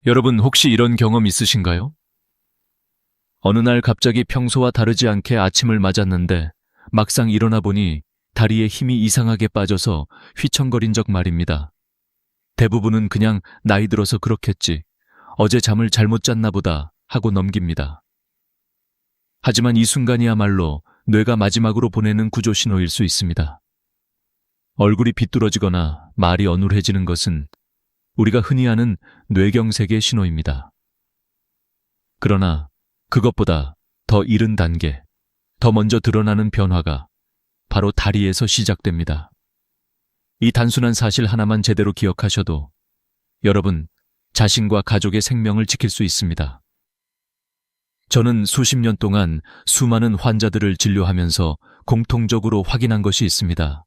여러분 혹시 이런 경험 있으신가요? 어느 날 갑자기 평소와 다르지 않게 아침을 맞았는데 막상 일어나 보니 다리에 힘이 이상하게 빠져서 휘청거린 적 말입니다. 대부분은 그냥 나이 들어서 그렇겠지, 어제 잠을 잘못 잤나 보다 하고 넘깁니다. 하지만 이 순간이야말로 뇌가 마지막으로 보내는 구조 신호일 수 있습니다. 얼굴이 비뚤어지거나 말이 어눌해지는 것은 우리가 흔히 아는 뇌경색의 신호입니다. 그러나 그것보다 더 이른 단계, 더 먼저 드러나는 변화가 바로 다리에서 시작됩니다. 이 단순한 사실 하나만 제대로 기억하셔도 여러분 자신과 가족의 생명을 지킬 수 있습니다. 저는 수십 년 동안 수많은 환자들을 진료하면서 공통적으로 확인한 것이 있습니다.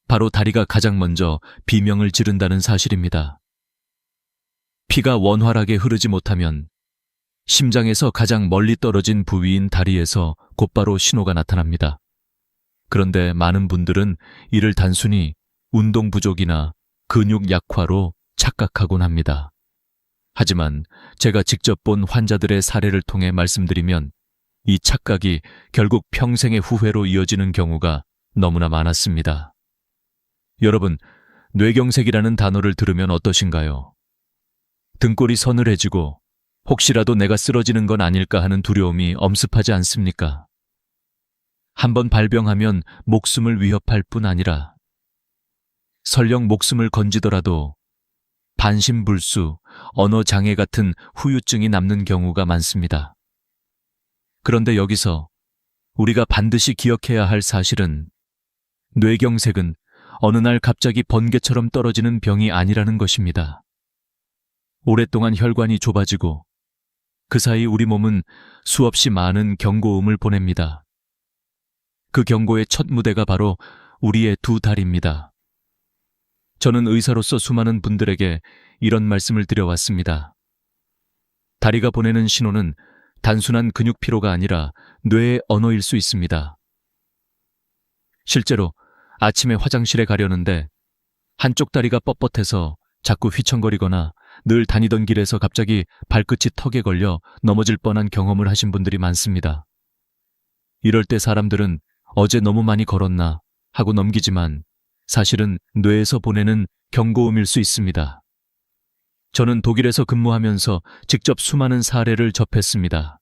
바로 다리가 가장 먼저 비명을 지른다는 사실입니다. 피가 원활하게 흐르지 못하면 심장에서 가장 멀리 떨어진 부위인 다리에서 곧바로 신호가 나타납니다. 그런데 많은 분들은 이를 단순히 운동 부족이나 근육 약화로 착각하곤 합니다. 하지만 제가 직접 본 환자들의 사례를 통해 말씀드리면 이 착각이 결국 평생의 후회로 이어지는 경우가 너무나 많았습니다. 여러분, 뇌경색이라는 단어를 들으면 어떠신가요? 등골이 서늘해지고 혹시라도 내가 쓰러지는 건 아닐까 하는 두려움이 엄습하지 않습니까? 한번 발병하면 목숨을 위협할 뿐 아니라 설령 목숨을 건지더라도 반신불수, 언어장애 같은 후유증이 남는 경우가 많습니다. 그런데 여기서 우리가 반드시 기억해야 할 사실은 뇌경색은 어느 날 갑자기 번개처럼 떨어지는 병이 아니라는 것입니다. 오랫동안 혈관이 좁아지고 그 사이 우리 몸은 수없이 많은 경고음을 보냅니다. 그 경고의 첫 무대가 바로 우리의 두 다리입니다. 저는 의사로서 수많은 분들에게 이런 말씀을 드려왔습니다. 다리가 보내는 신호는 단순한 근육 피로가 아니라 뇌의 언어일 수 있습니다. 실제로 아침에 화장실에 가려는데 한쪽 다리가 뻣뻣해서 자꾸 휘청거리거나 늘 다니던 길에서 갑자기 발끝이 턱에 걸려 넘어질 뻔한 경험을 하신 분들이 많습니다. 이럴 때 사람들은 어제 너무 많이 걸었나 하고 넘기지만 사실은 뇌에서 보내는 경고음일 수 있습니다. 저는 독일에서 근무하면서 직접 수많은 사례를 접했습니다.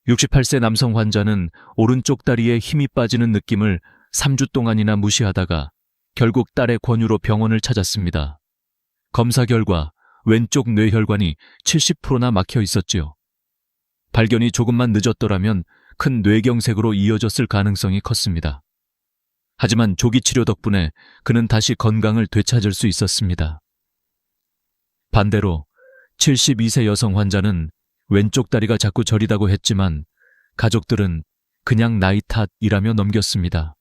68세 남성 환자는 오른쪽 다리에 힘이 빠지는 느낌을 3주 동안이나 무시하다가 결국 딸의 권유로 병원을 찾았습니다. 검사 결과 왼쪽 뇌혈관이 70%나 막혀 있었지요. 발견이 조금만 늦었더라면 큰 뇌경색으로 이어졌을 가능성이 컸습니다. 하지만 조기 치료 덕분에 그는 다시 건강을 되찾을 수 있었습니다. 반대로 72세 여성 환자는 왼쪽 다리가 자꾸 저리다고 했지만 가족들은 그냥 나이 탓이라며 넘겼습니다.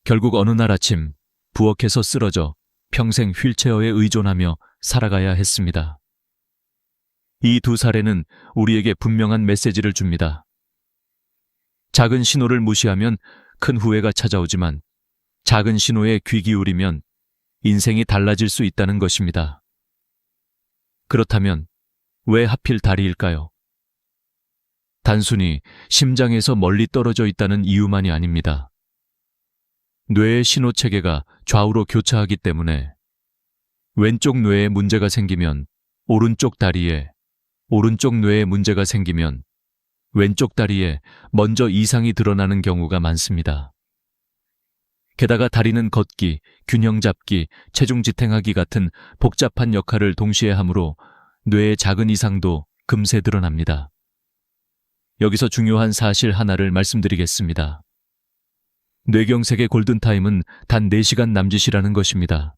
결국 어느 날 아침 부엌에서 쓰러져 평생 휠체어에 의존하며 살아가야 했습니다. 이 두 사례는 우리에게 분명한 메시지를 줍니다. 작은 신호를 무시하면 큰 후회가 찾아오지만 작은 신호에 귀 기울이면 인생이 달라질 수 있다는 것입니다. 그렇다면 왜 하필 다리일까요? 단순히 심장에서 멀리 떨어져 있다는 이유만이 아닙니다. 뇌의 신호 체계가 좌우로 교차하기 때문에 왼쪽 뇌에 문제가 생기면 오른쪽 다리에, 오른쪽 뇌에 문제가 생기면 왼쪽 다리에 먼저 이상이 드러나는 경우가 많습니다. 게다가 다리는 걷기, 균형 잡기, 체중 지탱하기 같은 복잡한 역할을 동시에 하므로 뇌의 작은 이상도 금세 드러납니다. 여기서 중요한 사실 하나를 말씀드리겠습니다. 뇌경색의 골든타임은 단 4시간 남짓이라는 것입니다.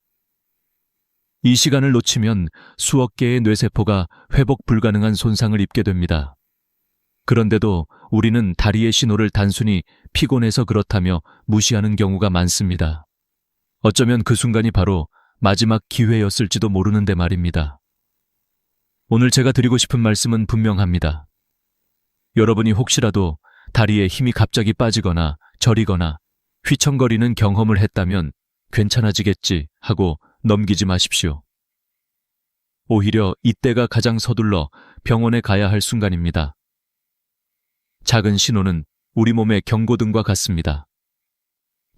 이 시간을 놓치면 수억 개의 뇌세포가 회복 불가능한 손상을 입게 됩니다. 그런데도 우리는 다리의 신호를 단순히 피곤해서 그렇다며 무시하는 경우가 많습니다. 어쩌면 그 순간이 바로 마지막 기회였을지도 모르는데 말입니다. 오늘 제가 드리고 싶은 말씀은 분명합니다. 여러분이 혹시라도 다리에 힘이 갑자기 빠지거나 저리거나 휘청거리는 경험을 했다면 괜찮아지겠지 하고 넘기지 마십시오. 오히려 이때가 가장 서둘러 병원에 가야 할 순간입니다. 작은 신호는 우리 몸의 경고등과 같습니다.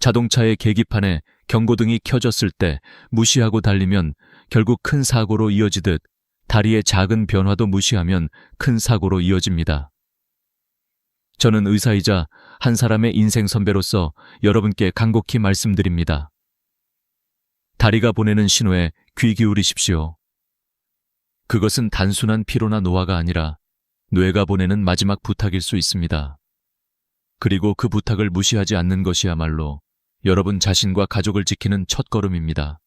자동차의 계기판에 경고등이 켜졌을 때 무시하고 달리면 결국 큰 사고로 이어지듯 다리의 작은 변화도 무시하면 큰 사고로 이어집니다. 저는 의사이자 한 사람의 인생 선배로서 여러분께 간곡히 말씀드립니다. 다리가 보내는 신호에 귀 기울이십시오. 그것은 단순한 피로나 노화가 아니라 뇌가 보내는 마지막 부탁일 수 있습니다. 그리고 그 부탁을 무시하지 않는 것이야말로 여러분 자신과 가족을 지키는 첫걸음입니다.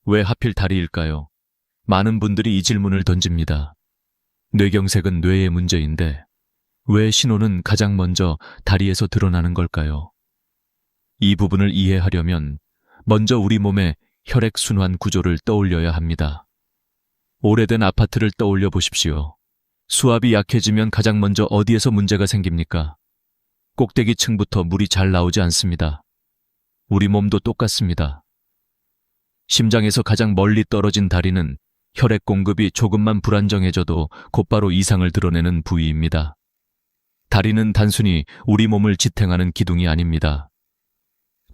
왜 하필 다리일까요? 많은 분들이 이 질문을 던집니다. 뇌경색은 뇌의 문제인데 왜 신호는 가장 먼저 다리에서 드러나는 걸까요? 이 부분을 이해하려면 먼저 우리 몸의 혈액순환 구조를 떠올려야 합니다. 오래된 아파트를 떠올려 보십시오. 수압이 약해지면 가장 먼저 어디에서 문제가 생깁니까? 꼭대기층부터 물이 잘 나오지 않습니다. 우리 몸도 똑같습니다. 심장에서 가장 멀리 떨어진 다리는 혈액 공급이 조금만 불안정해져도 곧바로 이상을 드러내는 부위입니다. 다리는 단순히 우리 몸을 지탱하는 기둥이 아닙니다.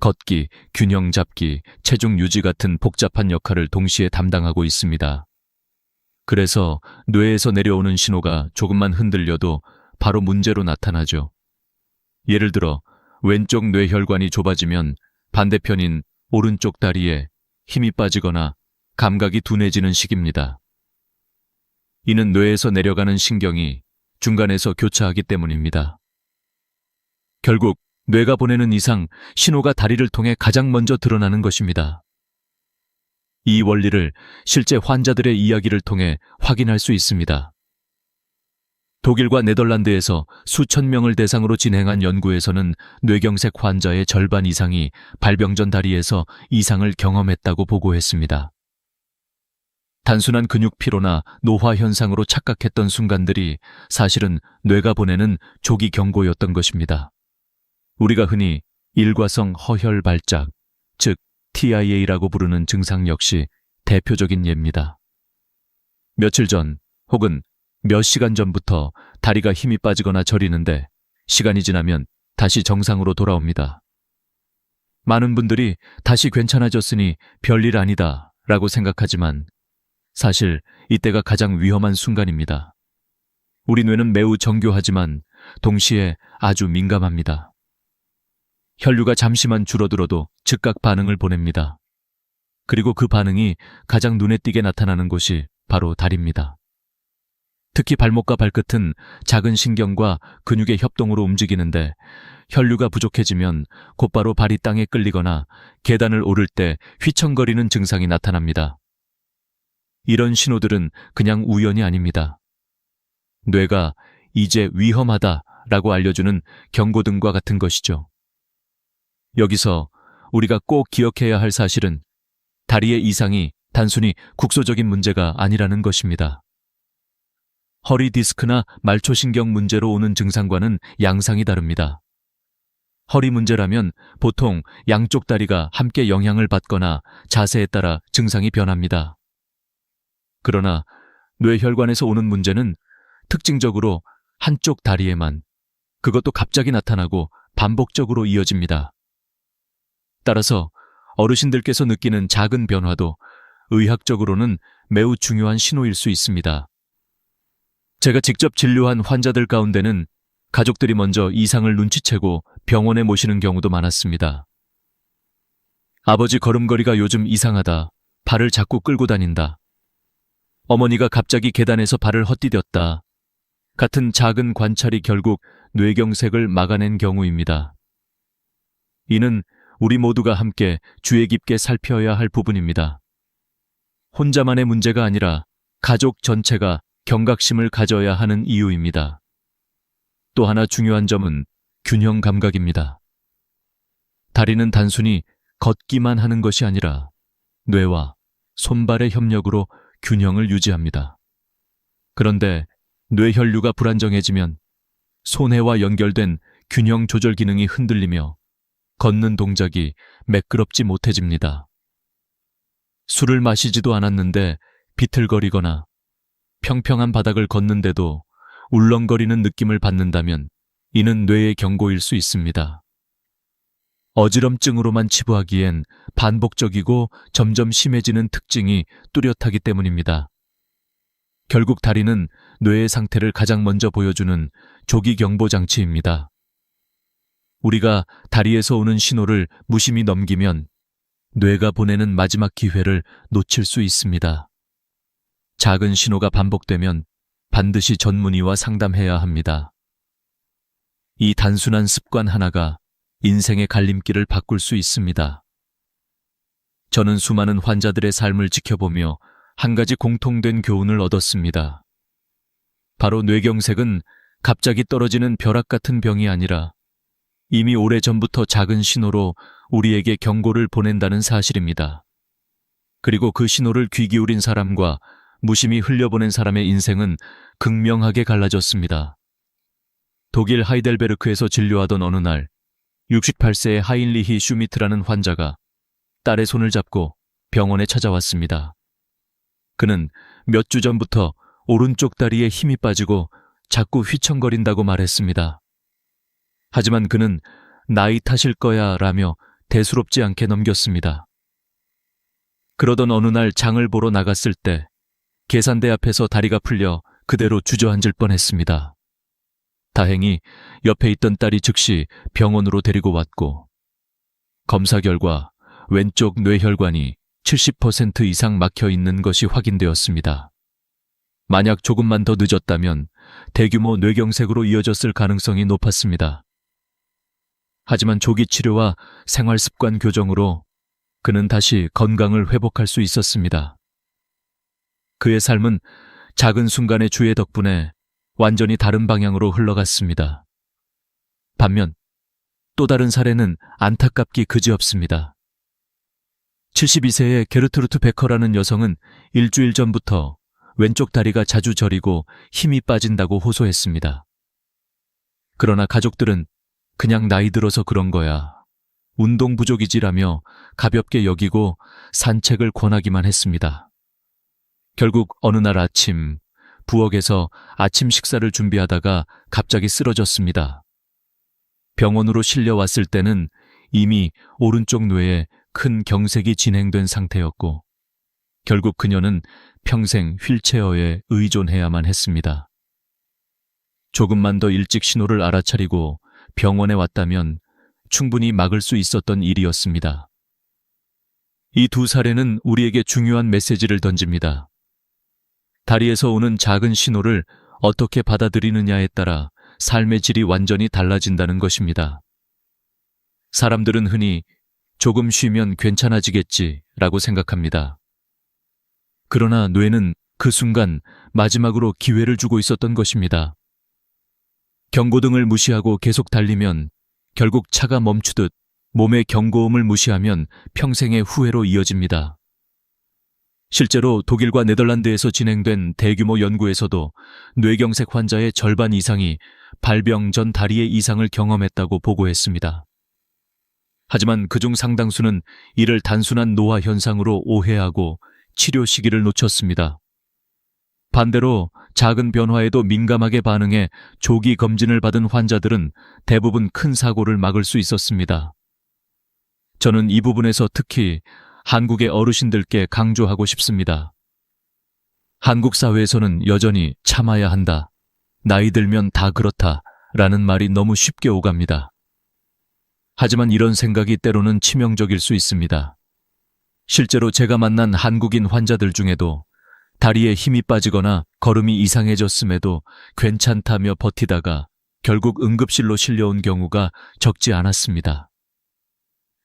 걷기, 균형 잡기, 체중 유지 같은 복잡한 역할을 동시에 담당하고 있습니다. 그래서 뇌에서 내려오는 신호가 조금만 흔들려도 바로 문제로 나타나죠. 예를 들어 왼쪽 뇌혈관이 좁아지면 반대편인 오른쪽 다리에 힘이 빠지거나 감각이 둔해지는 시기입니다. 이는 뇌에서 내려가는 신경이 중간에서 교차하기 때문입니다. 결국 뇌가 보내는 이상, 신호가 다리를 통해 가장 먼저 드러나는 것입니다. 이 원리를 실제 환자들의 이야기를 통해 확인할 수 있습니다. 독일과 네덜란드에서 수천 명을 대상으로 진행한 연구에서는 뇌경색 환자의 절반 이상이 발병 전 다리에서 이상을 경험했다고 보고했습니다. 단순한 근육 피로나 노화 현상으로 착각했던 순간들이 사실은 뇌가 보내는 조기 경고였던 것입니다. 우리가 흔히 일과성 허혈 발작, 즉 TIA라고 부르는 증상 역시 대표적인 예입니다. 며칠 전 혹은 몇 시간 전부터 다리가 힘이 빠지거나 저리는데 시간이 지나면 다시 정상으로 돌아옵니다. 많은 분들이 다시 괜찮아졌으니 별일 아니다 라고 생각하지만 사실 이때가 가장 위험한 순간입니다. 우리 뇌는 매우 정교하지만 동시에 아주 민감합니다. 혈류가 잠시만 줄어들어도 즉각 반응을 보냅니다. 그리고 그 반응이 가장 눈에 띄게 나타나는 곳이 바로 다리입니다. 특히 발목과 발끝은 작은 신경과 근육의 협동으로 움직이는데 혈류가 부족해지면 곧바로 발이 땅에 끌리거나 계단을 오를 때 휘청거리는 증상이 나타납니다. 이런 신호들은 그냥 우연이 아닙니다. 뇌가 이제 위험하다라고 알려주는 경고등과 같은 것이죠. 여기서 우리가 꼭 기억해야 할 사실은 다리의 이상이 단순히 국소적인 문제가 아니라는 것입니다. 허리 디스크나 말초신경 문제로 오는 증상과는 양상이 다릅니다. 허리 문제라면 보통 양쪽 다리가 함께 영향을 받거나 자세에 따라 증상이 변합니다. 그러나 뇌혈관에서 오는 문제는 특징적으로 한쪽 다리에만, 그것도 갑자기 나타나고 반복적으로 이어집니다. 따라서 어르신들께서 느끼는 작은 변화도 의학적으로는 매우 중요한 신호일 수 있습니다. 제가 직접 진료한 환자들 가운데는 가족들이 먼저 이상을 눈치채고 병원에 모시는 경우도 많았습니다. 아버지 걸음걸이가 요즘 이상하다. 발을 자꾸 끌고 다닌다. 어머니가 갑자기 계단에서 발을 헛디뎠다. 같은 작은 관찰이 결국 뇌경색을 막아낸 경우입니다. 이는 우리 모두가 함께 주의 깊게 살펴야 할 부분입니다. 혼자만의 문제가 아니라 가족 전체가 경각심을 가져야 하는 이유입니다. 또 하나 중요한 점은 균형 감각입니다. 다리는 단순히 걷기만 하는 것이 아니라 뇌와 손발의 협력으로 균형을 유지합니다. 그런데 뇌혈류가 불안정해지면 손해와 연결된 균형 조절 기능이 흔들리며 걷는 동작이 매끄럽지 못해집니다. 술을 마시지도 않았는데 비틀거리거나 평평한 바닥을 걷는데도 울렁거리는 느낌을 받는다면 이는 뇌의 경고일 수 있습니다. 어지럼증으로만 치부하기엔 반복적이고 점점 심해지는 특징이 뚜렷하기 때문입니다. 결국 다리는 뇌의 상태를 가장 먼저 보여주는 조기 경보 장치입니다. 우리가 다리에서 오는 신호를 무심히 넘기면 뇌가 보내는 마지막 기회를 놓칠 수 있습니다. 작은 신호가 반복되면 반드시 전문의와 상담해야 합니다. 이 단순한 습관 하나가 인생의 갈림길을 바꿀 수 있습니다. 저는 수많은 환자들의 삶을 지켜보며 한 가지 공통된 교훈을 얻었습니다. 바로 뇌경색은 갑자기 떨어지는 벼락 같은 병이 아니라 이미 오래전부터 작은 신호로 우리에게 경고를 보낸다는 사실입니다. 그리고 그 신호를 귀 기울인 사람과 무심히 흘려보낸 사람의 인생은 극명하게 갈라졌습니다. 독일 하이델베르크에서 진료하던 어느 날 68세의 하인리히 슈미트라는 환자가 딸의 손을 잡고 병원에 찾아왔습니다. 그는 몇 주 전부터 오른쪽 다리에 힘이 빠지고 자꾸 휘청거린다고 말했습니다. 하지만 그는 나이 탓일 거야 라며 대수롭지 않게 넘겼습니다. 그러던 어느 날 장을 보러 나갔을 때 계산대 앞에서 다리가 풀려 그대로 주저앉을 뻔했습니다. 다행히 옆에 있던 딸이 즉시 병원으로 데리고 왔고 검사 결과 왼쪽 뇌혈관이 70% 이상 막혀 있는 것이 확인되었습니다. 만약 조금만 더 늦었다면 대규모 뇌경색으로 이어졌을 가능성이 높았습니다. 하지만 조기 치료와 생활 습관 교정으로 그는 다시 건강을 회복할 수 있었습니다. 그의 삶은 작은 순간의 주의 덕분에 완전히 다른 방향으로 흘러갔습니다. 반면 또 다른 사례는 안타깝기 그지없습니다. 72세의 게르트루트 베커라는 여성은 일주일 전부터 왼쪽 다리가 자주 저리고 힘이 빠진다고 호소했습니다. 그러나 가족들은 그냥 나이 들어서 그런 거야, 운동 부족이지라며 가볍게 여기고 산책을 권하기만 했습니다. 결국 어느 날 아침 부엌에서 아침 식사를 준비하다가 갑자기 쓰러졌습니다. 병원으로 실려왔을 때는 이미 오른쪽 뇌에 큰 경색이 진행된 상태였고 결국 그녀는 평생 휠체어에 의존해야만 했습니다. 조금만 더 일찍 신호를 알아차리고 병원에 왔다면 충분히 막을 수 있었던 일이었습니다. 이 두 사례는 우리에게 중요한 메시지를 던집니다. 다리에서 오는 작은 신호를 어떻게 받아들이느냐에 따라 삶의 질이 완전히 달라진다는 것입니다. 사람들은 흔히 조금 쉬면 괜찮아지겠지라고 생각합니다. 그러나 뇌는 그 순간 마지막으로 기회를 주고 있었던 것입니다. 경고등을 무시하고 계속 달리면 결국 차가 멈추듯 몸의 경고음을 무시하면 평생의 후회로 이어집니다. 실제로 독일과 네덜란드에서 진행된 대규모 연구에서도 뇌경색 환자의 절반 이상이 발병 전 다리의 이상을 경험했다고 보고했습니다. 하지만 그중 상당수는 이를 단순한 노화 현상으로 오해하고 치료 시기를 놓쳤습니다. 반대로 작은 변화에도 민감하게 반응해 조기 검진을 받은 환자들은 대부분 큰 사고를 막을 수 있었습니다. 저는 이 부분에서 특히 한국의 어르신들께 강조하고 싶습니다. 한국 사회에서는 여전히 참아야 한다, 나이 들면 다 그렇다 라는 말이 너무 쉽게 오갑니다. 하지만 이런 생각이 때로는 치명적일 수 있습니다. 실제로 제가 만난 한국인 환자들 중에도 다리에 힘이 빠지거나 걸음이 이상해졌음에도 괜찮다며 버티다가 결국 응급실로 실려온 경우가 적지 않았습니다.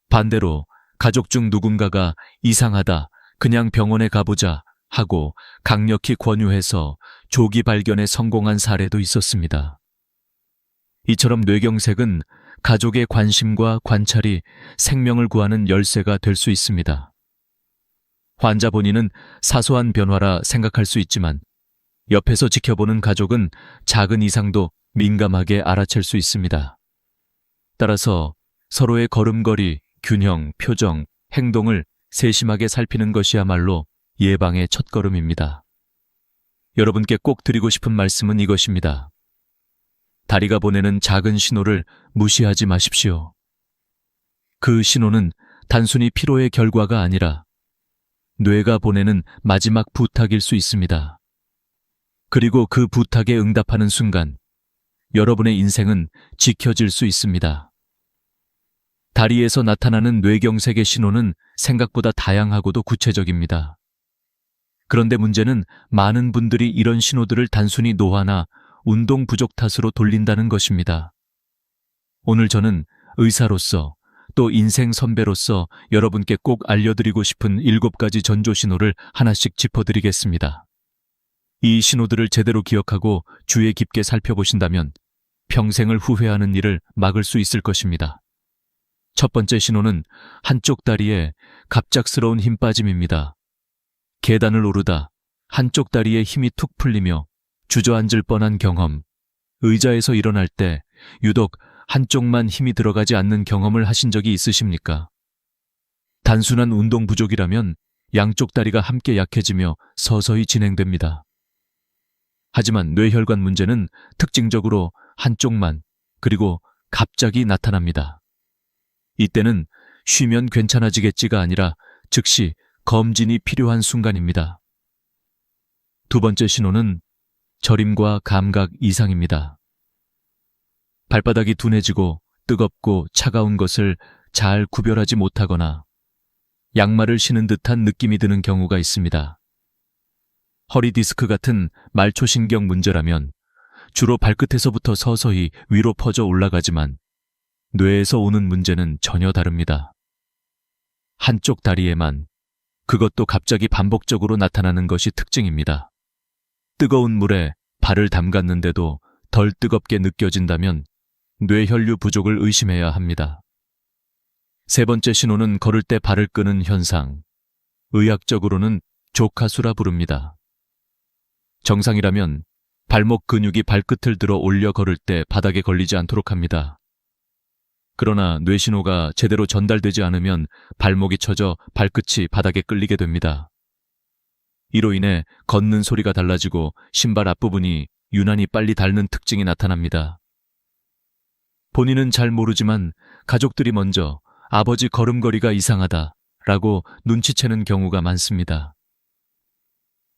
반대로 가족 중 누군가가 이상하다, 그냥 병원에 가보자 하고 강력히 권유해서 조기 발견에 성공한 사례도 있었습니다. 이처럼 뇌경색은 가족의 관심과 관찰이 생명을 구하는 열쇠가 될 수 있습니다. 환자 본인은 사소한 변화라 생각할 수 있지만 옆에서 지켜보는 가족은 작은 이상도 민감하게 알아챌 수 있습니다. 따라서 서로의 걸음걸이, 균형, 표정, 행동을 세심하게 살피는 것이야말로 예방의 첫걸음입니다. 여러분께 꼭 드리고 싶은 말씀은 이것입니다. 다리가 보내는 작은 신호를 무시하지 마십시오. 그 신호는 단순히 피로의 결과가 아니라 뇌가 보내는 마지막 부탁일 수 있습니다. 그리고 그 부탁에 응답하는 순간 여러분의 인생은 지켜질 수 있습니다. 다리에서 나타나는 뇌경색의 신호는 생각보다 다양하고도 구체적입니다. 그런데 문제는 많은 분들이 이런 신호들을 단순히 노화나 운동 부족 탓으로 돌린다는 것입니다. 오늘 저는 의사로서 또 인생 선배로서 여러분께 꼭 알려드리고 싶은 7가지 전조 신호를 하나씩 짚어드리겠습니다. 이 신호들을 제대로 기억하고 주의 깊게 살펴보신다면 평생을 후회하는 일을 막을 수 있을 것입니다. 첫 번째 신호는 한쪽 다리에 갑작스러운 힘 빠짐입니다. 계단을 오르다 한쪽 다리에 힘이 툭 풀리며 주저앉을 뻔한 경험, 의자에서 일어날 때 유독 한쪽만 힘이 들어가지 않는 경험을 하신 적이 있으십니까? 단순한 운동 부족이라면 양쪽 다리가 함께 약해지며 서서히 진행됩니다. 하지만 뇌혈관 문제는 특징적으로 한쪽만, 그리고 갑자기 나타납니다. 이때는 쉬면 괜찮아지겠지가 아니라 즉시 검진이 필요한 순간입니다. 두 번째 신호는 저림과 감각 이상입니다. 발바닥이 둔해지고 뜨겁고 차가운 것을 잘 구별하지 못하거나 양말을 신은 듯한 느낌이 드는 경우가 있습니다. 허리 디스크 같은 말초신경 문제라면 주로 발끝에서부터 서서히 위로 퍼져 올라가지만 뇌에서 오는 문제는 전혀 다릅니다. 한쪽 다리에만, 그것도 갑자기 반복적으로 나타나는 것이 특징입니다. 뜨거운 물에 발을 담갔는데도 덜 뜨겁게 느껴진다면 뇌혈류 부족을 의심해야 합니다. 세 번째 신호는 걸을 때 발을 끄는 현상, 의학적으로는 조카수라 부릅니다. 정상이라면 발목 근육이 발끝을 들어 올려 걸을 때 바닥에 걸리지 않도록 합니다. 그러나 뇌신호가 제대로 전달되지 않으면 발목이 처져 발끝이 바닥에 끌리게 됩니다. 이로 인해 걷는 소리가 달라지고 신발 앞부분이 유난히 빨리 닳는 특징이 나타납니다. 본인은 잘 모르지만 가족들이 먼저 아버지 걸음걸이가 이상하다 라고 눈치채는 경우가 많습니다.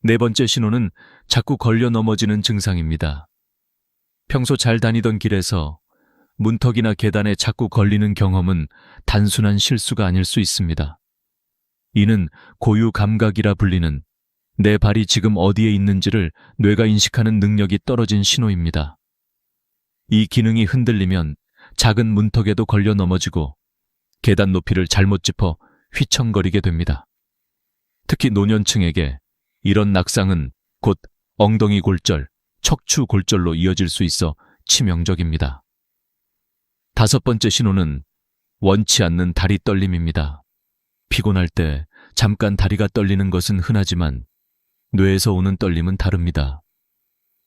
네 번째 신호는 자꾸 걸려 넘어지는 증상입니다. 평소 잘 다니던 길에서 문턱이나 계단에 자꾸 걸리는 경험은 단순한 실수가 아닐 수 있습니다. 이는 고유 감각이라 불리는 내 발이 지금 어디에 있는지를 뇌가 인식하는 능력이 떨어진 신호입니다. 이 기능이 흔들리면 작은 문턱에도 걸려 넘어지고 계단 높이를 잘못 짚어 휘청거리게 됩니다. 특히 노년층에게 이런 낙상은 곧 엉덩이 골절, 척추 골절로 이어질 수 있어 치명적입니다. 다섯 번째 신호는 원치 않는 다리 떨림입니다. 피곤할 때 잠깐 다리가 떨리는 것은 흔하지만 뇌에서 오는 떨림은 다릅니다.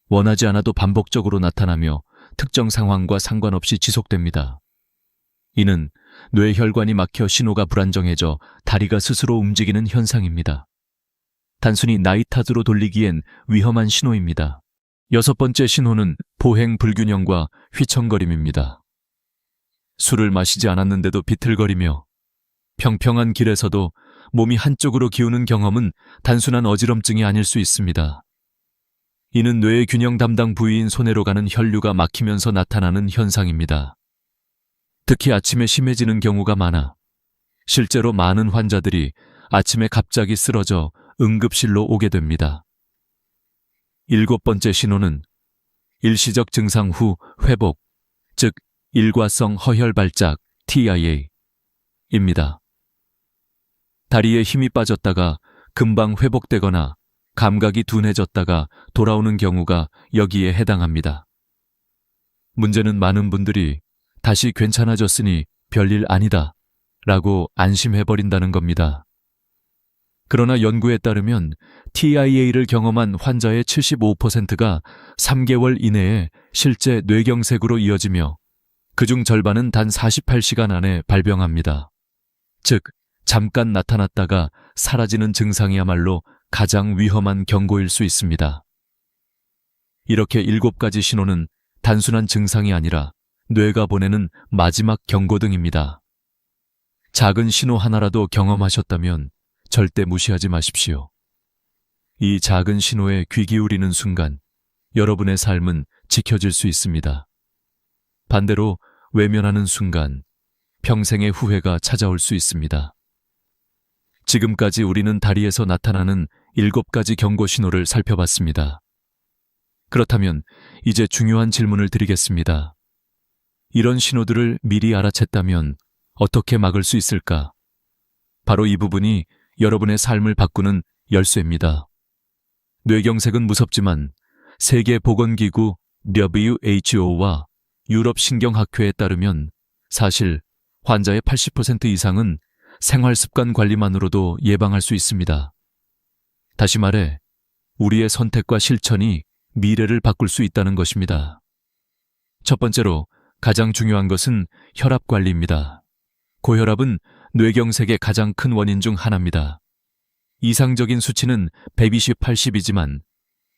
원하지 않아도 반복적으로 나타나며 특정 상황과 상관없이 지속됩니다. 이는 뇌혈관이 막혀 신호가 불안정해져 다리가 스스로 움직이는 현상입니다. 단순히 나이 탓으로 돌리기엔 위험한 신호입니다. 여섯 번째 신호는 보행 불균형과 휘청거림입니다. 술을 마시지 않았는데도 비틀거리며 평평한 길에서도 몸이 한쪽으로 기우는 경험은 단순한 어지럼증이 아닐 수 있습니다. 이는 뇌의 균형 담당 부위인 손해로 가는 혈류가 막히면서 나타나는 현상입니다. 특히 아침에 심해지는 경우가 많아 실제로 많은 환자들이 아침에 갑자기 쓰러져 응급실로 오게 됩니다. 일곱 번째 신호는 일시적 증상 후 회복, 즉 일과성 허혈 발작 TIA입니다. 다리에 힘이 빠졌다가 금방 회복되거나 감각이 둔해졌다가 돌아오는 경우가 여기에 해당합니다. 문제는 많은 분들이 다시 괜찮아졌으니 별일 아니다 라고 안심해버린다는 겁니다. 그러나 연구에 따르면 TIA를 경험한 환자의 75%가 3개월 이내에 실제 뇌경색으로 이어지며 그중 절반은 단 48시간 안에 발병합니다. 즉, 잠깐 나타났다가 사라지는 증상이야말로 가장 위험한 경고일 수 있습니다. 이렇게 7가지 신호는 단순한 증상이 아니라 뇌가 보내는 마지막 경고등입니다. 작은 신호 하나라도 경험하셨다면 절대 무시하지 마십시오. 이 작은 신호에 귀 기울이는 순간 여러분의 삶은 지켜질 수 있습니다. 반대로 외면하는 순간 평생의 후회가 찾아올 수 있습니다. 지금까지 우리는 다리에서 나타나는 7가지 경고 신호를 살펴봤습니다. 그렇다면 이제 중요한 질문을 드리겠습니다. 이런 신호들을 미리 알아챘다면 어떻게 막을 수 있을까? 바로 이 부분이 여러분의 삶을 바꾸는 열쇠입니다. 뇌경색은 무섭지만 세계보건기구 WHO와 유럽신경학회에 따르면 사실 환자의 80% 이상은 생활습관 관리만으로도 예방할 수 있습니다. 다시 말해, 우리의 선택과 실천이 미래를 바꿀 수 있다는 것입니다. 첫 번째로 가장 중요한 것은 혈압 관리입니다. 고혈압은 뇌경색의 가장 큰 원인 중 하나입니다. 이상적인 수치는 120/80이지만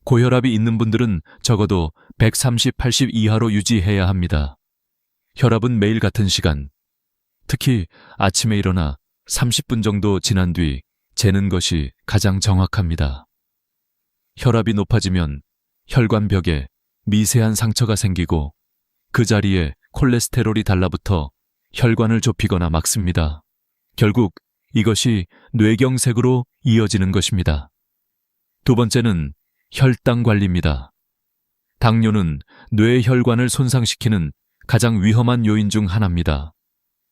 고혈압이 있는 분들은 적어도 130/80 이하로 유지해야 합니다. 혈압은 매일 같은 시간, 특히 아침에 일어나 30분 정도 지난 뒤 재는 것이 가장 정확합니다. 혈압이 높아지면 혈관벽에 미세한 상처가 생기고 그 자리에 콜레스테롤이 달라붙어 혈관을 좁히거나 막습니다. 결국 이것이 뇌경색으로 이어지는 것입니다. 두 번째는 혈당 관리입니다. 당뇨는 뇌혈관을 손상시키는 가장 위험한 요인 중 하나입니다.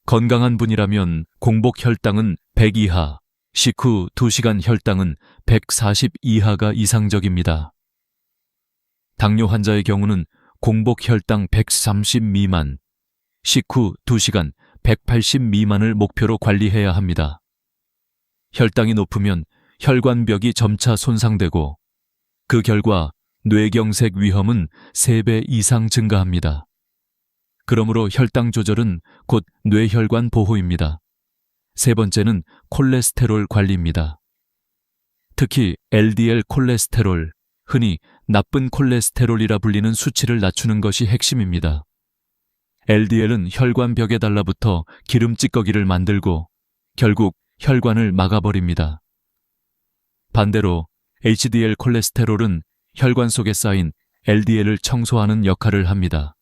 건강한 분이라면 공복 혈당은 100 이하, 식후 2시간 혈당은 140 이하가 이상적입니다. 당뇨 환자의 경우는 공복 혈당 130 미만, 식후 2시간 180 미만을 목표로 관리해야 합니다. 혈당이 높으면 혈관벽이 점차 손상되고 그 결과 뇌경색 위험은 3배 이상 증가합니다. 그러므로 혈당 조절은 곧 뇌혈관 보호입니다. 세 번째는 콜레스테롤 관리입니다. 특히 LDL 콜레스테롤, 흔히 나쁜 콜레스테롤이라 불리는 수치를 낮추는 것이 핵심입니다. LDL은 혈관벽에 달라붙어 기름 찌꺼기를 만들고 결국 혈관을 막아버립니다. 반대로 HDL 콜레스테롤은 혈관 속에 쌓인 LDL을 청소하는 역할을 합니다.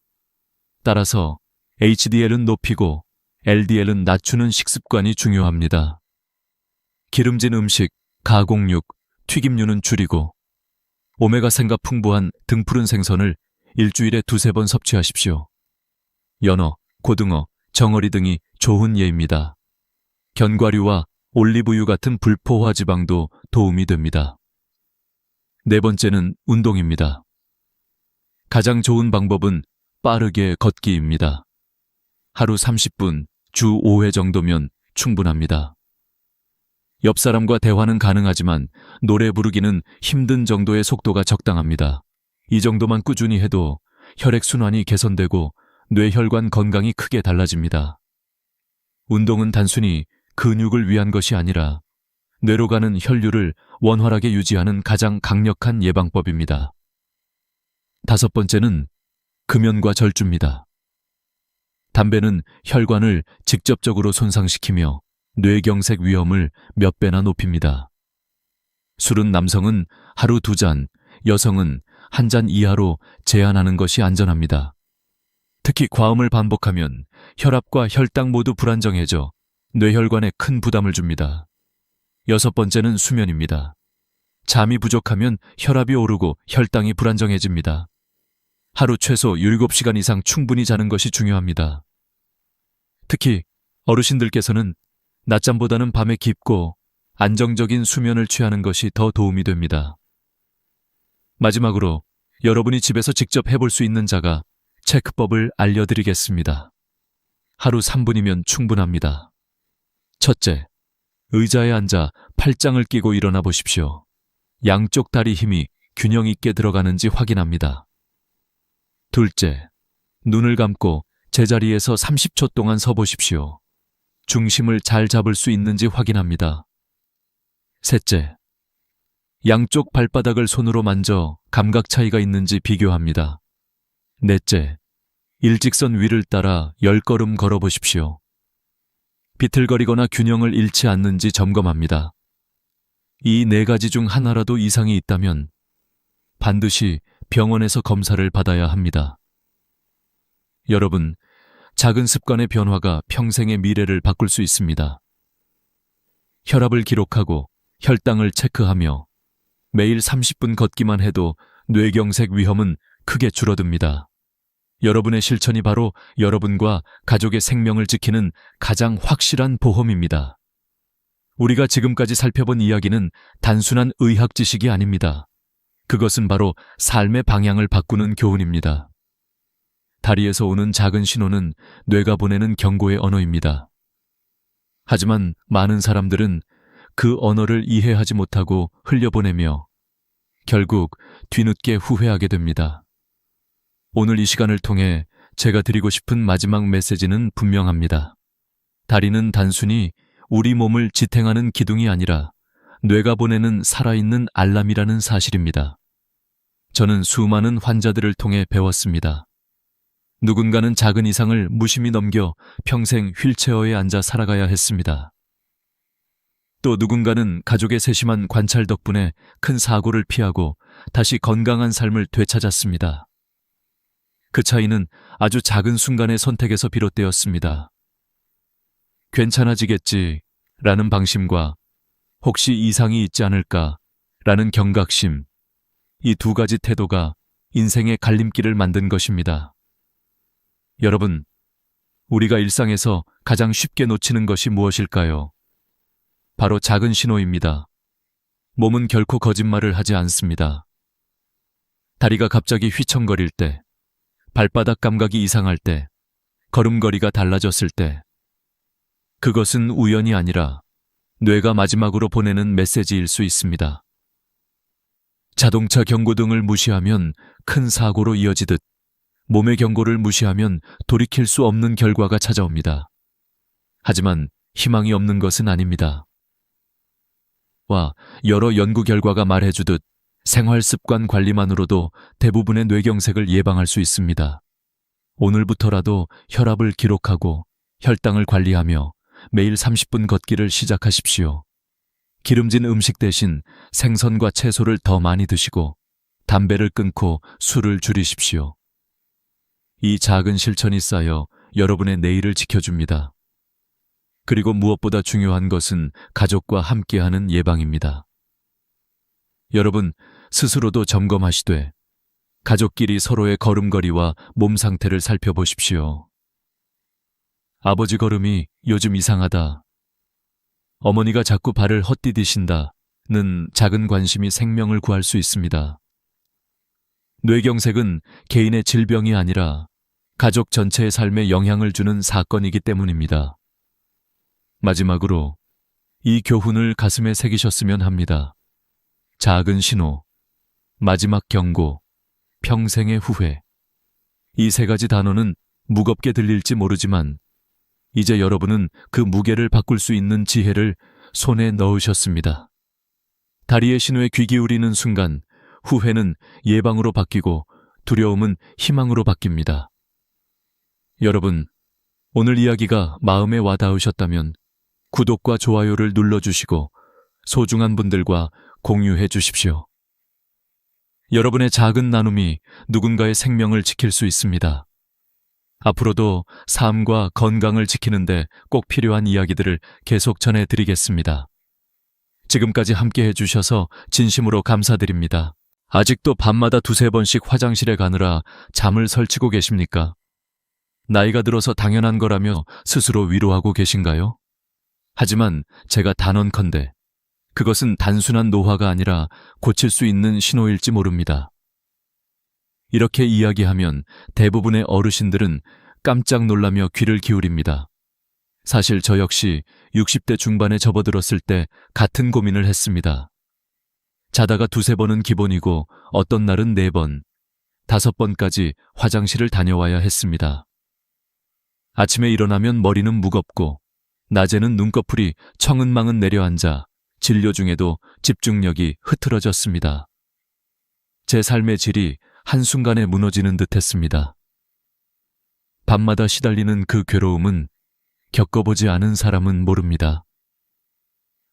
따라서 HDL은 높이고 LDL은 낮추는 식습관이 중요합니다. 기름진 음식, 가공육, 튀김류는 줄이고 오메가산가 풍부한 등푸른 생선을 일주일에 2-3번 섭취하십시오. 연어, 고등어, 정어리 등이 좋은 예입니다. 견과류와 올리브유 같은 불포화 지방도 도움이 됩니다. 네 번째는 운동입니다. 가장 좋은 방법은 빠르게 걷기입니다. 하루 30분, 주 5회 정도면 충분합니다. 옆 사람과 대화는 가능하지만 노래 부르기는 힘든 정도의 속도가 적당합니다. 이 정도만 꾸준히 해도 혈액순환이 개선되고 뇌혈관 건강이 크게 달라집니다. 운동은 단순히 근육을 위한 것이 아니라 뇌로 가는 혈류를 원활하게 유지하는 가장 강력한 예방법입니다. 다섯 번째는 금연과 절주입니다. 담배는 혈관을 직접적으로 손상시키며 뇌경색 위험을 몇 배나 높입니다. 술은 남성은 하루 2잔, 여성은 1잔 이하로 제한하는 것이 안전합니다. 특히 과음을 반복하면 혈압과 혈당 모두 불안정해져 뇌혈관에 큰 부담을 줍니다. 여섯 번째는 수면입니다. 잠이 부족하면 혈압이 오르고 혈당이 불안정해집니다. 하루 최소 7시간 이상 충분히 자는 것이 중요합니다. 특히 어르신들께서는 낮잠보다는 밤에 깊고 안정적인 수면을 취하는 것이 더 도움이 됩니다. 마지막으로 여러분이 집에서 직접 해볼 수 있는 자가 체크법을 알려드리겠습니다. 하루 3분이면 충분합니다. 첫째, 의자에 앉아 팔짱을 끼고 일어나 보십시오. 양쪽 다리 힘이 균형 있게 들어가는지 확인합니다. 둘째, 눈을 감고 제자리에서 30초 동안 서 보십시오. 중심을 잘 잡을 수 있는지 확인합니다. 셋째, 양쪽 발바닥을 손으로 만져 감각 차이가 있는지 비교합니다. 넷째, 일직선 위를 따라 10걸음 걸어보십시오. 비틀거리거나 균형을 잃지 않는지 점검합니다. 이 4가지 중 하나라도 이상이 있다면 반드시 병원에서 검사를 받아야 합니다. 여러분, 작은 습관의 변화가 평생의 미래를 바꿀 수 있습니다. 혈압을 기록하고 혈당을 체크하며 매일 30분 걷기만 해도 뇌경색 위험은 크게 줄어듭니다. 여러분의 실천이 바로 여러분과 가족의 생명을 지키는 가장 확실한 보험입니다. 우리가 지금까지 살펴본 이야기는 단순한 의학 지식이 아닙니다. 그것은 바로 삶의 방향을 바꾸는 교훈입니다. 다리에서 오는 작은 신호는 뇌가 보내는 경고의 언어입니다. 하지만 많은 사람들은 그 언어를 이해하지 못하고 흘려보내며 결국 뒤늦게 후회하게 됩니다. 오늘 이 시간을 통해 제가 드리고 싶은 마지막 메시지는 분명합니다. 다리는 단순히 우리 몸을 지탱하는 기둥이 아니라 뇌가 보내는 살아있는 알람이라는 사실입니다. 저는 수많은 환자들을 통해 배웠습니다. 누군가는 작은 이상을 무심히 넘겨 평생 휠체어에 앉아 살아가야 했습니다. 또 누군가는 가족의 세심한 관찰 덕분에 큰 사고를 피하고 다시 건강한 삶을 되찾았습니다. 그 차이는 아주 작은 순간의 선택에서 비롯되었습니다. 괜찮아지겠지 라는 방심과 혹시 이상이 있지 않을까 라는 경각심, 이 2가지 태도가 인생의 갈림길을 만든 것입니다. 여러분, 우리가 일상에서 가장 쉽게 놓치는 것이 무엇일까요? 바로 작은 신호입니다. 몸은 결코 거짓말을 하지 않습니다. 다리가 갑자기 휘청거릴 때, 발바닥 감각이 이상할 때, 걸음걸이가 달라졌을 때, 그것은 우연이 아니라 뇌가 마지막으로 보내는 메시지일 수 있습니다. 자동차 경고등을 무시하면 큰 사고로 이어지듯 몸의 경고를 무시하면 돌이킬 수 없는 결과가 찾아옵니다. 하지만 희망이 없는 것은 아닙니다. 여러 연구 결과가 말해주듯 생활 습관 관리만으로도 대부분의 뇌경색을 예방할 수 있습니다. 오늘부터라도 혈압을 기록하고 혈당을 관리하며 매일 30분 걷기를 시작하십시오. 기름진 음식 대신 생선과 채소를 더 많이 드시고 담배를 끊고 술을 줄이십시오. 이 작은 실천이 쌓여 여러분의 내일을 지켜줍니다. 그리고 무엇보다 중요한 것은 가족과 함께하는 예방입니다. 여러분, 스스로도 점검하시되 가족끼리 서로의 걸음걸이와 몸 상태를 살펴보십시오. 아버지 걸음이 요즘 이상하다. 어머니가 자꾸 발을 헛디디신다는 작은 관심이 생명을 구할 수 있습니다. 뇌경색은 개인의 질병이 아니라 가족 전체의 삶에 영향을 주는 사건이기 때문입니다. 마지막으로 이 교훈을 가슴에 새기셨으면 합니다. 작은 신호, 마지막 경고, 평생의 후회. 이 3가지 단어는 무겁게 들릴지 모르지만 이제 여러분은 그 무게를 바꿀 수 있는 지혜를 손에 넣으셨습니다. 다리의 신호에 귀 기울이는 순간 후회는 예방으로 바뀌고 두려움은 희망으로 바뀝니다. 여러분, 오늘 이야기가 마음에 와닿으셨다면 구독과 좋아요를 눌러주시고 소중한 분들과 공유해 주십시오. 여러분의 작은 나눔이 누군가의 생명을 지킬 수 있습니다. 앞으로도 삶과 건강을 지키는데 꼭 필요한 이야기들을 계속 전해드리겠습니다. 지금까지 함께 해주셔서 진심으로 감사드립니다. 아직도 밤마다 2-3번씩 화장실에 가느라 잠을 설치고 계십니까? 나이가 들어서 당연한 거라며 스스로 위로하고 계신가요? 하지만 제가 단언컨대 그것은 단순한 노화가 아니라 고칠 수 있는 신호일지 모릅니다. 이렇게 이야기하면 대부분의 어르신들은 깜짝 놀라며 귀를 기울입니다. 사실 저 역시 60대 중반에 접어들었을 때 같은 고민을 했습니다. 자다가 2-3번은 기본이고 어떤 날은 4번, 5번까지 화장실을 다녀와야 했습니다. 아침에 일어나면 머리는 무겁고 낮에는 눈꺼풀이 청은망은 내려앉아 진료 중에도 집중력이 흐트러졌습니다. 제 삶의 질이 한순간에 무너지는 듯했습니다. 밤마다 시달리는 그 괴로움은 겪어보지 않은 사람은 모릅니다.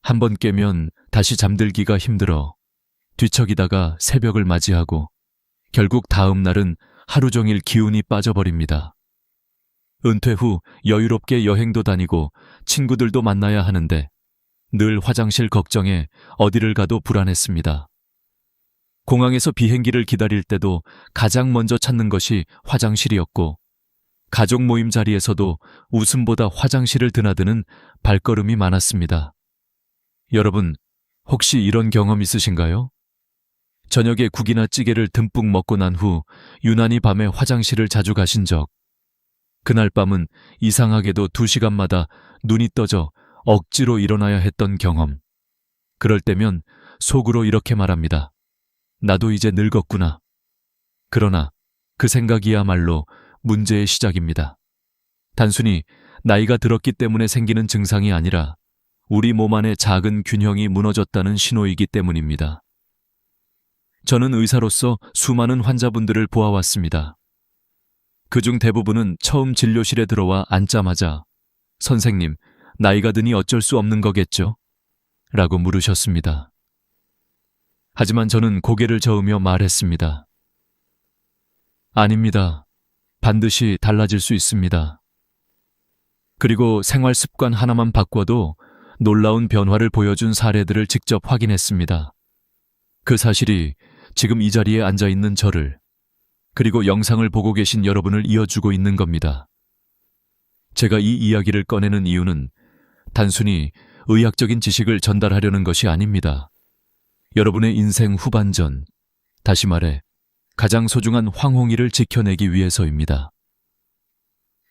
한번 깨면 다시 잠들기가 힘들어 뒤척이다가 새벽을 맞이하고 결국 다음 날은 하루 종일 기운이 빠져버립니다. 은퇴 후 여유롭게 여행도 다니고 친구들도 만나야 하는데 늘 화장실 걱정에 어디를 가도 불안했습니다. 공항에서 비행기를 기다릴 때도 가장 먼저 찾는 것이 화장실이었고 가족 모임 자리에서도 웃음보다 화장실을 드나드는 발걸음이 많았습니다. 여러분, 혹시 이런 경험 있으신가요? 저녁에 국이나 찌개를 듬뿍 먹고 난 후 유난히 밤에 화장실을 자주 가신 적, 그날 밤은 이상하게도 2시간마다 눈이 떠져 억지로 일어나야 했던 경험. 그럴 때면 속으로 이렇게 말합니다. 나도 이제 늙었구나. 그러나 그 생각이야말로 문제의 시작입니다. 단순히 나이가 들었기 때문에 생기는 증상이 아니라 우리 몸 안의 작은 균형이 무너졌다는 신호이기 때문입니다. 저는 의사로서 수많은 환자분들을 보아왔습니다. 그중 대부분은 처음 진료실에 들어와 앉자마자 선생님, 나이가 드니 어쩔 수 없는 거겠죠? 라고 물으셨습니다. 하지만 저는 고개를 저으며 말했습니다. 아닙니다. 반드시 달라질 수 있습니다. 그리고 생활 습관 하나만 바꿔도 놀라운 변화를 보여준 사례들을 직접 확인했습니다. 그 사실이 지금 이 자리에 앉아 있는 저를, 그리고 영상을 보고 계신 여러분을 이어주고 있는 겁니다. 제가 이 이야기를 꺼내는 이유는 단순히 의학적인 지식을 전달하려는 것이 아닙니다. 여러분의 인생 후반전, 다시 말해 가장 소중한 황홍이를 지켜내기 위해서입니다.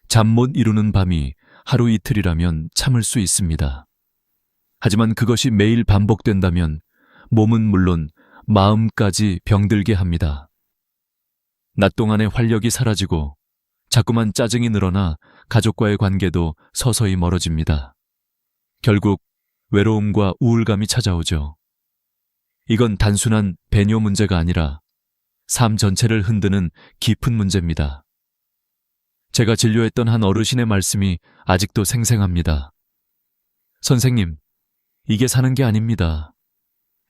잠 못 이루는 밤이 하루 이틀이라면 참을 수 있습니다. 하지만 그것이 매일 반복된다면 몸은 물론 마음까지 병들게 합니다. 낮 동안의 활력이 사라지고 자꾸만 짜증이 늘어나 가족과의 관계도 서서히 멀어집니다. 결국 외로움과 우울감이 찾아오죠. 이건 단순한 배뇨 문제가 아니라 삶 전체를 흔드는 깊은 문제입니다. 제가 진료했던 한 어르신의 말씀이 아직도 생생합니다. 선생님, 이게 사는 게 아닙니다.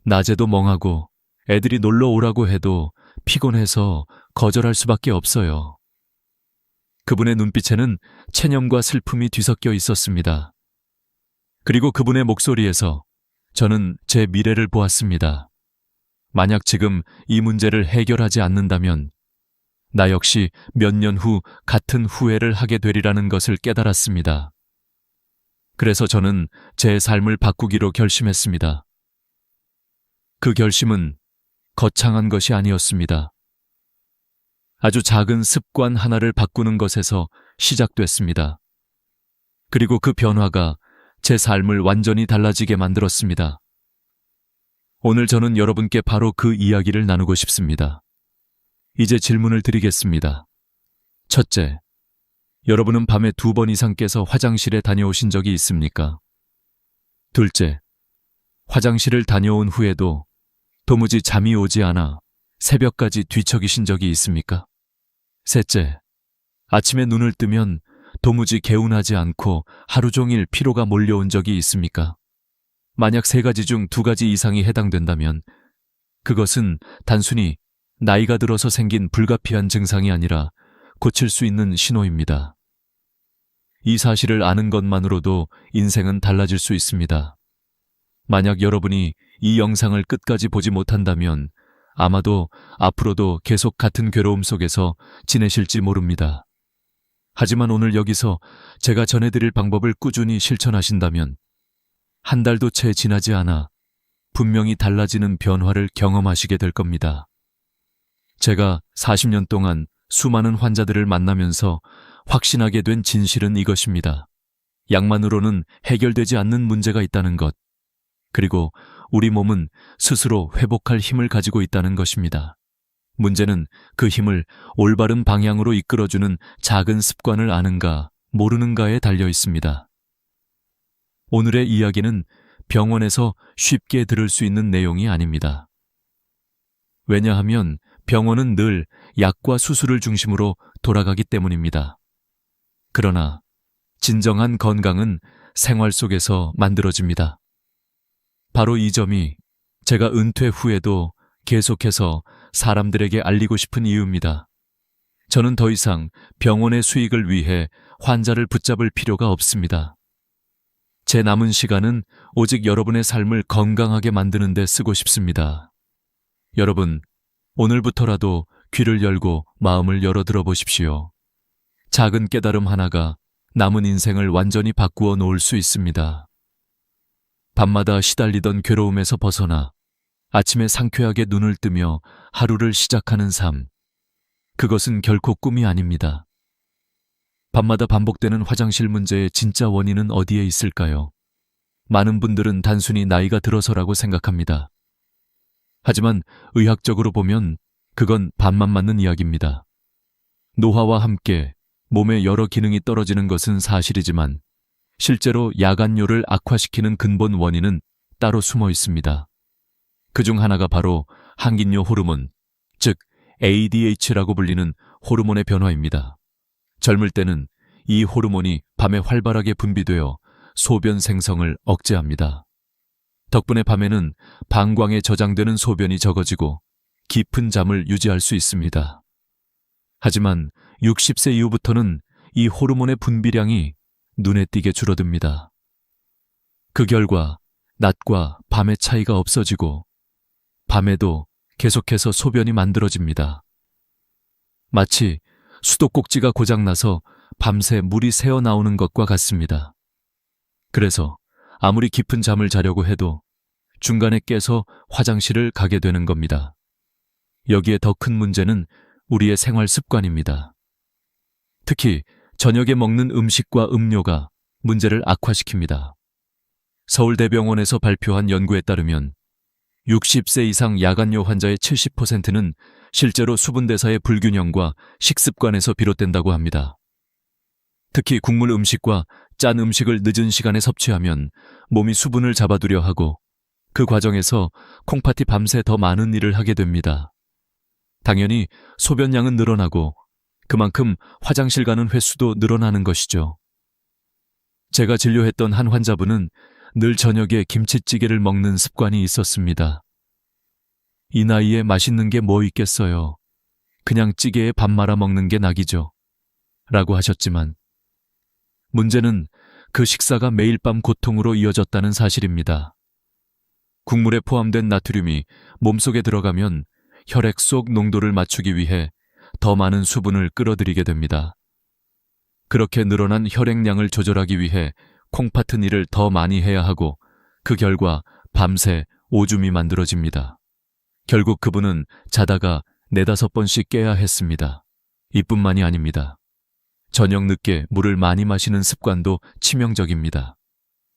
낮에도 멍하고 애들이 놀러 오라고 해도 피곤해서 거절할 수밖에 없어요. 그분의 눈빛에는 체념과 슬픔이 뒤섞여 있었습니다. 그리고 그분의 목소리에서 저는 제 미래를 보았습니다. 만약 지금 이 문제를 해결하지 않는다면 나 역시 몇 년 후 같은 후회를 하게 되리라는 것을 깨달았습니다. 그래서 저는 제 삶을 바꾸기로 결심했습니다. 그 결심은 거창한 것이 아니었습니다. 아주 작은 습관 하나를 바꾸는 것에서 시작됐습니다. 그리고 그 변화가 제 삶을 완전히 달라지게 만들었습니다. 오늘 저는 여러분께 바로 그 이야기를 나누고 싶습니다. 이제 질문을 드리겠습니다. 첫째, 여러분은 밤에 2번 이상 깨서 화장실에 다녀오신 적이 있습니까? 둘째, 화장실을 다녀온 후에도 도무지 잠이 오지 않아 새벽까지 뒤척이신 적이 있습니까? 셋째, 아침에 눈을 뜨면 도무지 개운하지 않고 하루 종일 피로가 몰려온 적이 있습니까? 만약 3가지 중 2가지 이상이 해당된다면 그것은 단순히 나이가 들어서 생긴 불가피한 증상이 아니라 고칠 수 있는 신호입니다. 이 사실을 아는 것만으로도 인생은 달라질 수 있습니다. 만약 여러분이 이 영상을 끝까지 보지 못한다면 아마도 앞으로도 계속 같은 괴로움 속에서 지내실지 모릅니다. 하지만 오늘 여기서 제가 전해드릴 방법을 꾸준히 실천하신다면 한 달도 채 지나지 않아 분명히 달라지는 변화를 경험하시게 될 겁니다. 제가 40년 동안 수많은 환자들을 만나면서 확신하게 된 진실은 이것입니다. 약만으로는 해결되지 않는 문제가 있다는 것, 그리고 우리 몸은 스스로 회복할 힘을 가지고 있다는 것입니다. 문제는 그 힘을 올바른 방향으로 이끌어주는 작은 습관을 아는가 모르는가에 달려 있습니다. 오늘의 이야기는 병원에서 쉽게 들을 수 있는 내용이 아닙니다. 왜냐하면 병원은 늘 약과 수술을 중심으로 돌아가기 때문입니다. 그러나 진정한 건강은 생활 속에서 만들어집니다. 바로 이 점이 제가 은퇴 후에도 계속해서 사람들에게 알리고 싶은 이유입니다. 저는 더 이상 병원의 수익을 위해 환자를 붙잡을 필요가 없습니다. 제 남은 시간은 오직 여러분의 삶을 건강하게 만드는 데 쓰고 싶습니다. 여러분, 오늘부터라도 귀를 열고 마음을 열어 들어보십시오. 작은 깨달음 하나가 남은 인생을 완전히 바꾸어 놓을 수 있습니다. 밤마다 시달리던 괴로움에서 벗어나 아침에 상쾌하게 눈을 뜨며 하루를 시작하는 삶. 그것은 결코 꿈이 아닙니다. 밤마다 반복되는 화장실 문제의 진짜 원인은 어디에 있을까요? 많은 분들은 단순히 나이가 들어서라고 생각합니다. 하지만 의학적으로 보면 그건 반만 맞는 이야기입니다. 노화와 함께 몸의 여러 기능이 떨어지는 것은 사실이지만 실제로 야간뇨를 악화시키는 근본 원인은 따로 숨어 있습니다. 그중 하나가 바로 항긴뇨 호르몬, 즉 ADH라고 불리는 호르몬의 변화입니다. 젊을 때는 이 호르몬이 밤에 활발하게 분비되어 소변 생성을 억제합니다. 덕분에 밤에는 방광에 저장되는 소변이 적어지고 깊은 잠을 유지할 수 있습니다. 하지만 60세 이후부터는 이 호르몬의 분비량이 눈에 띄게 줄어듭니다. 그 결과 낮과 밤의 차이가 없어지고 밤에도 계속해서 소변이 만들어집니다. 마치 수도꼭지가 고장나서 밤새 물이 새어나오는 것과 같습니다. 그래서 아무리 깊은 잠을 자려고 해도 중간에 깨서 화장실을 가게 되는 겁니다. 여기에 더 큰 문제는 우리의 생활 습관입니다. 특히 저녁에 먹는 음식과 음료가 문제를 악화시킵니다. 서울대병원에서 발표한 연구에 따르면 60세 이상 야간뇨 환자의 70%는 실제로 수분대사의 불균형과 식습관에서 비롯된다고 합니다. 특히 국물 음식과 짠 음식을 늦은 시간에 섭취하면 몸이 수분을 잡아두려 하고 그 과정에서 콩팥이 밤새 더 많은 일을 하게 됩니다. 당연히 소변량은 늘어나고 그만큼 화장실 가는 횟수도 늘어나는 것이죠. 제가 진료했던 한 환자분은 늘 저녁에 김치찌개를 먹는 습관이 있었습니다. 이 나이에 맛있는 게 뭐 있겠어요. 그냥 찌개에 밥 말아 먹는 게 낙이죠. 라고 하셨지만 문제는 그 식사가 매일 밤 고통으로 이어졌다는 사실입니다. 국물에 포함된 나트륨이 몸속에 들어가면 혈액 속 농도를 맞추기 위해 더 많은 수분을 끌어들이게 됩니다. 그렇게 늘어난 혈액량을 조절하기 위해 콩팥은 일을 더 많이 해야 하고 그 결과 밤새 오줌이 만들어집니다. 결국 그분은 자다가 4-5번씩 깨야 했습니다. 이뿐만이 아닙니다. 저녁 늦게 물을 많이 마시는 습관도 치명적입니다.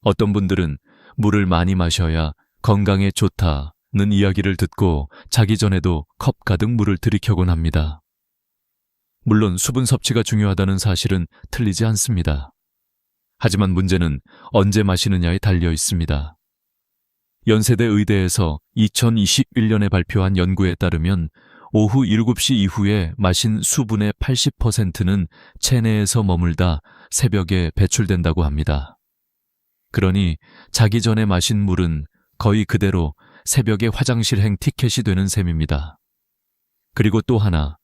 어떤 분들은 물을 많이 마셔야 건강에 좋다는 이야기를 듣고 자기 전에도 컵 가득 물을 들이켜곤 합니다. 물론 수분 섭취가 중요하다는 사실은 틀리지 않습니다. 하지만 문제는 언제 마시느냐에 달려 있습니다. 연세대 의대에서 2021년에 발표한 연구에 따르면 오후 7시 이후에 마신 수분의 80%는 체내에서 머물다 새벽에 배출된다고 합니다. 그러니 자기 전에 마신 물은 거의 그대로 새벽에 화장실행 티켓이 되는 셈입니다. 그리고 또 하나,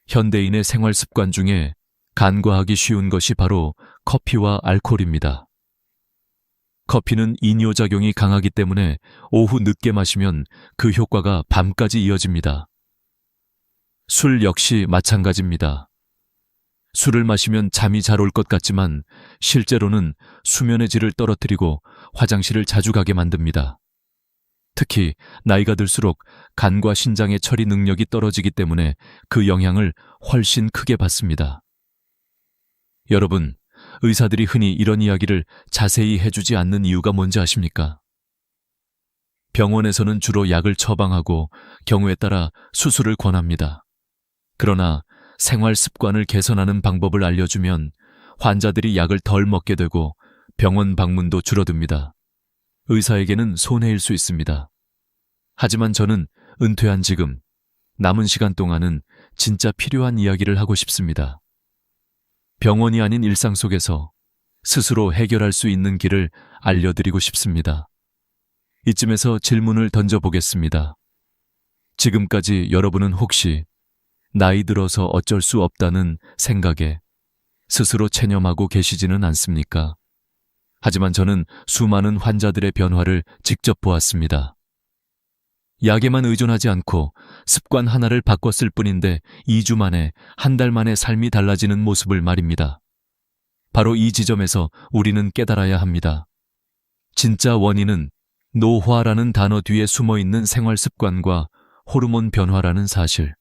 현대인의 생활 습관 중에 간과하기 쉬운 것이 바로 커피와 알코올입니다. 커피는 이뇨작용이 강하기 때문에 오후 늦게 마시면 그 효과가 밤까지 이어집니다. 술 역시 마찬가지입니다. 술을 마시면 잠이 잘 올 것 같지만 실제로는 수면의 질을 떨어뜨리고 화장실을 자주 가게 만듭니다. 특히 나이가 들수록 간과 신장의 처리 능력이 떨어지기 때문에 그 영향을 훨씬 크게 받습니다. 여러분, 의사들이 흔히 이런 이야기를 자세히 해주지 않는 이유가 뭔지 아십니까? 병원에서는 주로 약을 처방하고 경우에 따라 수술을 권합니다. 그러나 생활 습관을 개선하는 방법을 알려주면 환자들이 약을 덜 먹게 되고 병원 방문도 줄어듭니다. 의사에게는 손해일 수 있습니다. 하지만 저는 은퇴한 지금 남은 시간 동안은 진짜 필요한 이야기를 하고 싶습니다. 병원이 아닌 일상 속에서 스스로 해결할 수 있는 길을 알려드리고 싶습니다. 이쯤에서 질문을 던져보겠습니다. 지금까지 여러분은 혹시 나이 들어서 어쩔 수 없다는 생각에 스스로 체념하고 계시지는 않습니까? 하지만 저는 수많은 환자들의 변화를 직접 보았습니다. 약에만 의존하지 않고 습관 하나를 바꿨을 뿐인데 2주 만에, 한 달 만에 삶이 달라지는 모습을 말입니다. 바로 이 지점에서 우리는 깨달아야 합니다. 진짜 원인은 노화라는 단어 뒤에 숨어있는 생활 습관과 호르몬 변화라는 사실.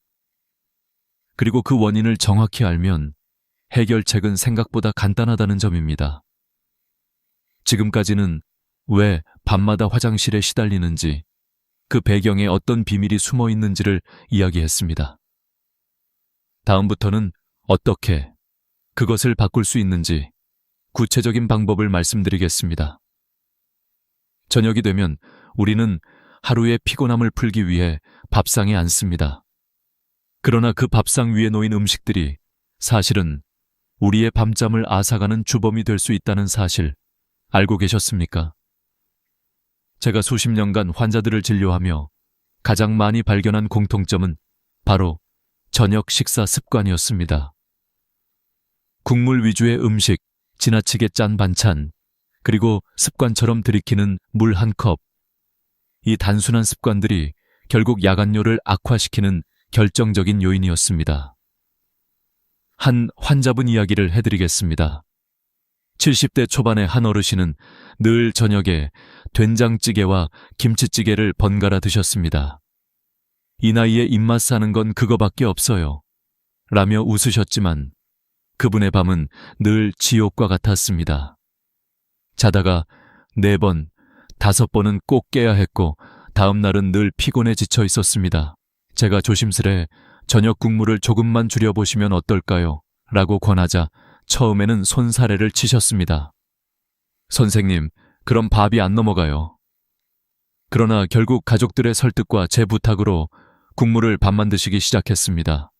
그리고 그 원인을 정확히 알면 해결책은 생각보다 간단하다는 점입니다. 지금까지는 왜 밤마다 화장실에 시달리는지, 그 배경에 어떤 비밀이 숨어 있는지를 이야기했습니다. 다음부터는 어떻게 그것을 바꿀 수 있는지 구체적인 방법을 말씀드리겠습니다. 저녁이 되면 우리는 하루의 피곤함을 풀기 위해 밥상에 앉습니다. 그러나 그 밥상 위에 놓인 음식들이 사실은 우리의 밤잠을 앗아가는 주범이 될 수 있다는 사실 알고 계셨습니까? 제가 수십 년간 환자들을 진료하며 가장 많이 발견한 공통점은 바로 저녁 식사 습관이었습니다. 국물 위주의 음식, 지나치게 짠 반찬, 그리고 습관처럼 들이키는 물 한 컵. 이 단순한 습관들이 결국 야간뇨를 악화시키는 결정적인 요인이었습니다. 한 환자분 이야기를 해드리겠습니다. 70대 초반의 한 어르신은 늘 저녁에 된장찌개와 김치찌개를 번갈아 드셨습니다. 이 나이에 입맛 사는 건 그거밖에 없어요. 라며 웃으셨지만 그분의 밤은 늘 지옥과 같았습니다. 자다가 4번, 5번은 꼭 깨야 했고 다음 날은 늘 피곤해 지쳐 있었습니다. 제가 조심스레 저녁 국물을 조금만 줄여보시면 어떨까요? 라고 권하자 처음에는 손사래를 치셨습니다. 선생님, 그럼 밥이 안 넘어가요. 그러나 결국 가족들의 설득과 제 부탁으로 국물을 반만 드시기 시작했습니다.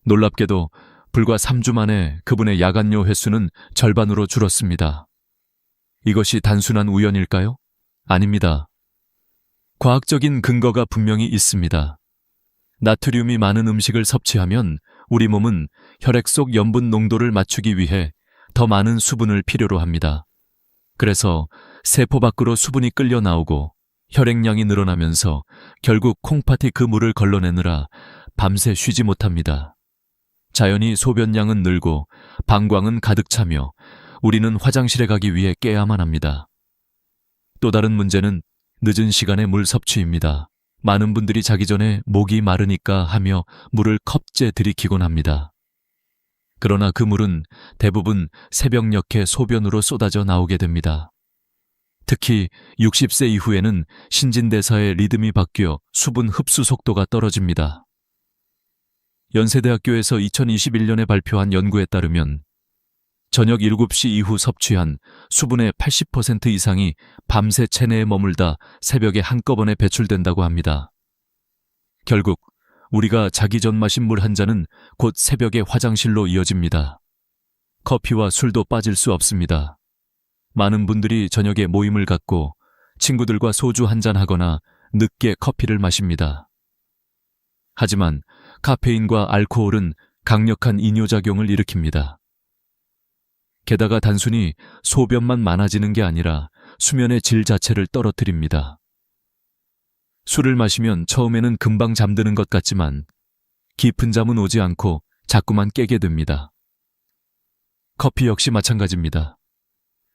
놀랍게도 불과 3주 만에 그분의 야간뇨 횟수는 절반으로 줄었습니다. 이것이 단순한 우연일까요? 아닙니다. 과학적인 근거가 분명히 있습니다. 나트륨이 많은 음식을 섭취하면 우리 몸은 혈액 속 염분 농도를 맞추기 위해 더 많은 수분을 필요로 합니다. 그래서 세포 밖으로 수분이 끌려 나오고 혈액량이 늘어나면서 결국 콩팥이 그 물을 걸러내느라 밤새 쉬지 못합니다. 자연히 소변량은 늘고 방광은 가득 차며 우리는 화장실에 가기 위해 깨야만 합니다. 또 다른 문제는 늦은 시간의 물 섭취입니다. 많은 분들이 자기 전에 목이 마르니까 하며 물을 컵째 들이키곤 합니다. 그러나 그 물은 대부분 새벽녘에 소변으로 쏟아져 나오게 됩니다. 특히 60세 이후에는 신진대사의 리듬이 바뀌어 수분 흡수 속도가 떨어집니다. 연세대학교에서 2021년에 발표한 연구에 따르면 저녁 7시 이후 섭취한 수분의 80% 이상이 밤새 체내에 머물다 새벽에 한꺼번에 배출된다고 합니다. 결국 우리가 자기 전 마신 물 한 잔은 곧 새벽에 화장실로 이어집니다. 커피와 술도 빠질 수 없습니다. 많은 분들이 저녁에 모임을 갖고 친구들과 소주 한 잔 하거나 늦게 커피를 마십니다. 하지만 카페인과 알코올은 강력한 이뇨작용을 일으킵니다. 게다가 단순히 소변만 많아지는 게 아니라 수면의 질 자체를 떨어뜨립니다. 술을 마시면 처음에는 금방 잠드는 것 같지만 깊은 잠은 오지 않고 자꾸만 깨게 됩니다. 커피 역시 마찬가지입니다.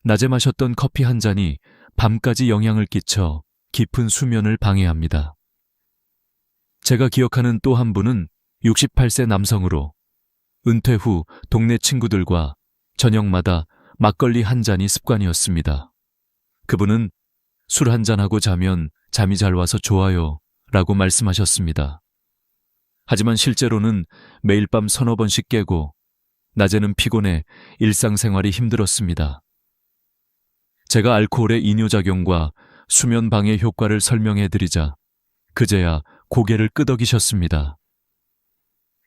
낮에 마셨던 커피 한 잔이 밤까지 영향을 끼쳐 깊은 수면을 방해합니다. 제가 기억하는 또 한 분은 68세 남성으로 은퇴 후 동네 친구들과 저녁마다 막걸리 한 잔이 습관이었습니다. 그분은 술 한 잔하고 자면 잠이 잘 와서 좋아요 라고 말씀하셨습니다. 하지만 실제로는 매일 밤 1~2번씩 깨고 낮에는 피곤해 일상생활이 힘들었습니다. 제가 알코올의 이뇨작용과 수면 방해 효과를 설명해 드리자 그제야 고개를 끄덕이셨습니다.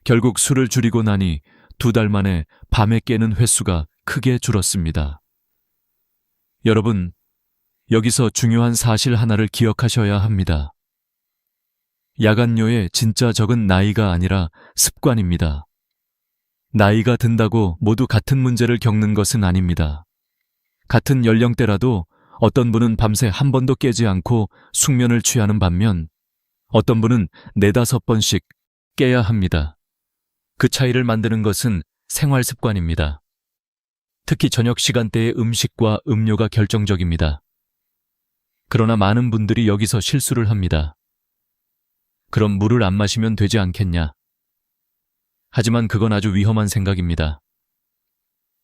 결국 술을 줄이고 나니 2달 만에 밤에 깨는 횟수가 크게 줄었습니다. 여러분, 여기서 중요한 사실 하나를 기억하셔야 합니다. 야간뇨의 진짜 적은 나이가 아니라 습관입니다. 나이가 든다고 모두 같은 문제를 겪는 것은 아닙니다. 같은 연령대라도 어떤 분은 밤새 한 번도 깨지 않고 숙면을 취하는 반면 어떤 분은 4-5번씩 깨야 합니다. 그 차이를 만드는 것은 생활 습관입니다. 특히 저녁 시간대의 음식과 음료가 결정적입니다. 그러나 많은 분들이 여기서 실수를 합니다. 그럼 물을 안 마시면 되지 않겠냐? 하지만 그건 아주 위험한 생각입니다.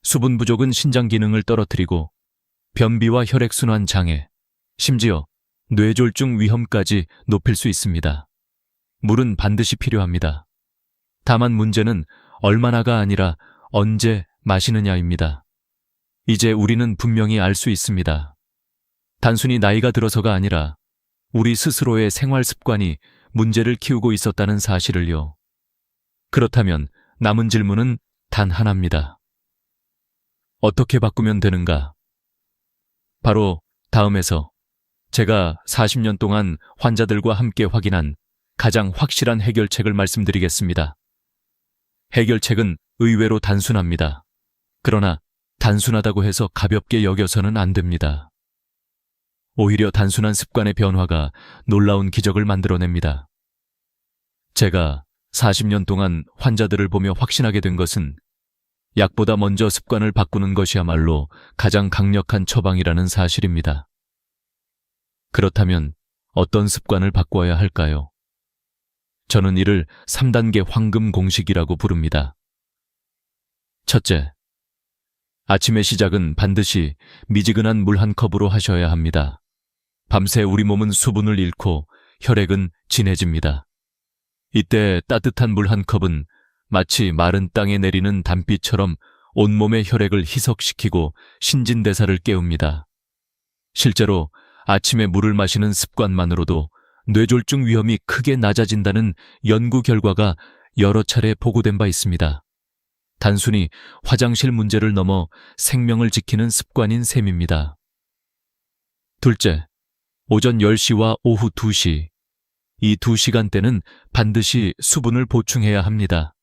수분 부족은 신장 기능을 떨어뜨리고 변비와 혈액순환 장애, 심지어 뇌졸중 위험까지 높일 수 있습니다. 물은 반드시 필요합니다. 다만 문제는 얼마나가 아니라 언제 마시느냐입니다. 이제 우리는 분명히 알 수 있습니다. 단순히 나이가 들어서가 아니라 우리 스스로의 생활 습관이 문제를 키우고 있었다는 사실을요. 그렇다면 남은 질문은 단 하나입니다. 어떻게 바꾸면 되는가? 바로 다음에서 제가 40년 동안 환자들과 함께 확인한 가장 확실한 해결책을 말씀드리겠습니다. 해결책은 의외로 단순합니다. 그러나 단순하다고 해서 가볍게 여겨서는 안 됩니다. 오히려 단순한 습관의 변화가 놀라운 기적을 만들어냅니다. 제가 40년 동안 환자들을 보며 확신하게 된 것은 약보다 먼저 습관을 바꾸는 것이야말로 가장 강력한 처방이라는 사실입니다. 그렇다면 어떤 습관을 바꿔야 할까요? 저는 이를 3단계 황금 공식이라고 부릅니다. 첫째, 아침의 시작은 반드시 미지근한 물 한 컵으로 하셔야 합니다. 밤새 우리 몸은 수분을 잃고 혈액은 진해집니다. 이때 따뜻한 물 한 컵은 마치 마른 땅에 내리는 단비처럼 온몸의 혈액을 희석시키고 신진대사를 깨웁니다. 실제로 아침에 물을 마시는 습관만으로도 뇌졸중 위험이 크게 낮아진다는 연구 결과가 여러 차례 보고된 바 있습니다. 단순히 화장실 문제를 넘어 생명을 지키는 습관인 셈입니다. 둘째, 오전 10시와 오후 2시. 이 2시간대는 반드시 수분을 보충해야 합니다.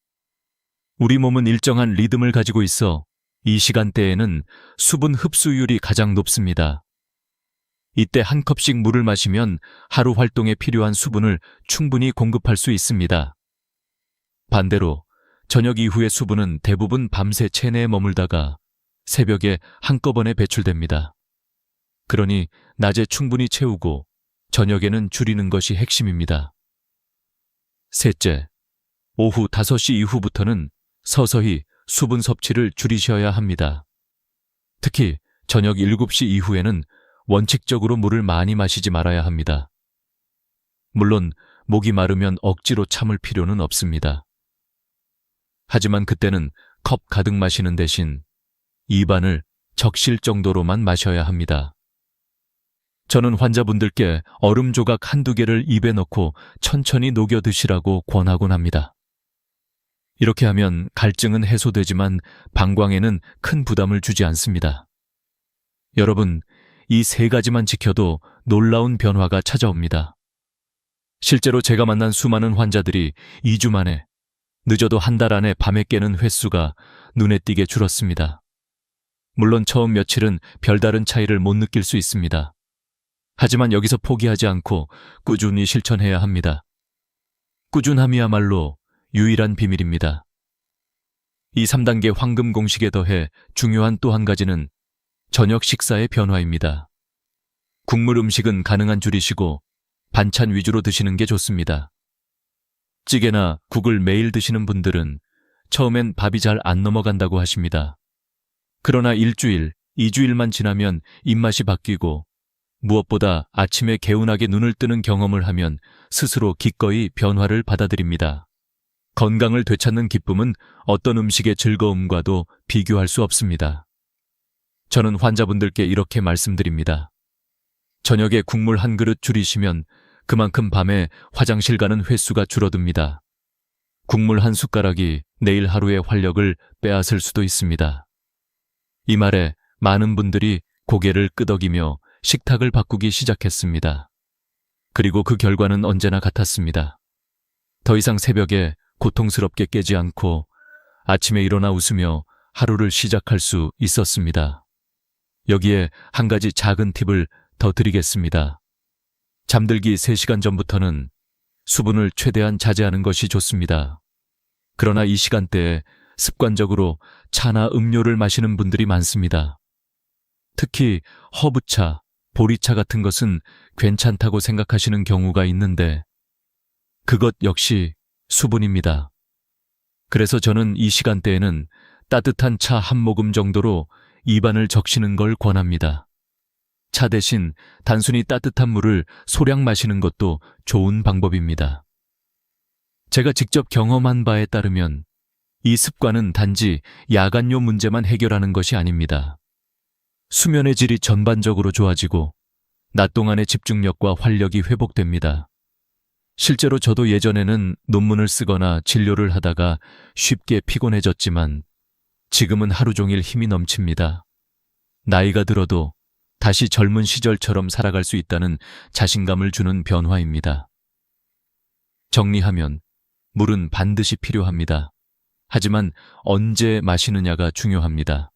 우리 몸은 일정한 리듬을 가지고 있어 이 시간대에는 수분 흡수율이 가장 높습니다. 이때 한 컵씩 물을 마시면 하루 활동에 필요한 수분을 충분히 공급할 수 있습니다. 반대로 저녁 이후의 수분은 대부분 밤새 체내에 머물다가 새벽에 한꺼번에 배출됩니다. 그러니 낮에 충분히 채우고 저녁에는 줄이는 것이 핵심입니다. 셋째, 오후 5시 이후부터는 서서히 수분 섭취를 줄이셔야 합니다. 특히 저녁 7시 이후에는 원칙적으로 물을 많이 마시지 말아야 합니다. 물론 목이 마르면 억지로 참을 필요는 없습니다. 하지만 그때는 컵 가득 마시는 대신 입안을 적실 정도로만 마셔야 합니다. 저는 환자분들께 얼음 조각 한두 개를 입에 넣고 천천히 녹여 드시라고 권하곤 합니다. 이렇게 하면 갈증은 해소되지만 방광에는 큰 부담을 주지 않습니다. 여러분, 이 3가지만 지켜도 놀라운 변화가 찾아옵니다. 실제로 제가 만난 수많은 환자들이 2주 만에, 늦어도 한 달 안에 밤에 깨는 횟수가 눈에 띄게 줄었습니다. 물론 처음 며칠은 별다른 차이를 못 느낄 수 있습니다. 하지만 여기서 포기하지 않고 꾸준히 실천해야 합니다. 꾸준함이야말로 유일한 비밀입니다. 이 3단계 황금 공식에 더해 중요한 또 한 가지는 저녁 식사의 변화입니다. 국물 음식은 가능한 줄이시고 반찬 위주로 드시는 게 좋습니다. 찌개나 국을 매일 드시는 분들은 처음엔 밥이 잘 안 넘어간다고 하십니다. 그러나 1주일, 2주일만 지나면 입맛이 바뀌고 무엇보다 아침에 개운하게 눈을 뜨는 경험을 하면 스스로 기꺼이 변화를 받아들입니다. 건강을 되찾는 기쁨은 어떤 음식의 즐거움과도 비교할 수 없습니다. 저는 환자분들께 이렇게 말씀드립니다. 저녁에 국물 한 그릇 줄이시면 그만큼 밤에 화장실 가는 횟수가 줄어듭니다. 국물 한 숟가락이 내일 하루의 활력을 빼앗을 수도 있습니다. 이 말에 많은 분들이 고개를 끄덕이며 식탁을 바꾸기 시작했습니다. 그리고 그 결과는 언제나 같았습니다. 더 이상 새벽에 고통스럽게 깨지 않고 아침에 일어나 웃으며 하루를 시작할 수 있었습니다. 여기에 한 가지 작은 팁을 더 드리겠습니다. 잠들기 3시간 전부터는 수분을 최대한 자제하는 것이 좋습니다. 그러나 이 시간대에 습관적으로 차나 음료를 마시는 분들이 많습니다. 특히 허브차, 보리차 같은 것은 괜찮다고 생각하시는 경우가 있는데 그것 역시 수분입니다. 그래서 저는 이 시간대에는 따뜻한 차 한 모금 정도로 입안을 적시는 걸 권합니다. 차 대신 단순히 따뜻한 물을 소량 마시는 것도 좋은 방법입니다. 제가 직접 경험한 바에 따르면 이 습관은 단지 야간요 문제만 해결하는 것이 아닙니다. 수면의 질이 전반적으로 좋아지고 낮 동안의 집중력과 활력이 회복됩니다. 실제로 저도 예전에는 논문을 쓰거나 진료를 하다가 쉽게 피곤해졌지만 지금은 하루 종일 힘이 넘칩니다. 나이가 들어도 다시 젊은 시절처럼 살아갈 수 있다는 자신감을 주는 변화입니다. 정리하면 물은 반드시 필요합니다. 하지만 언제 마시느냐가 중요합니다.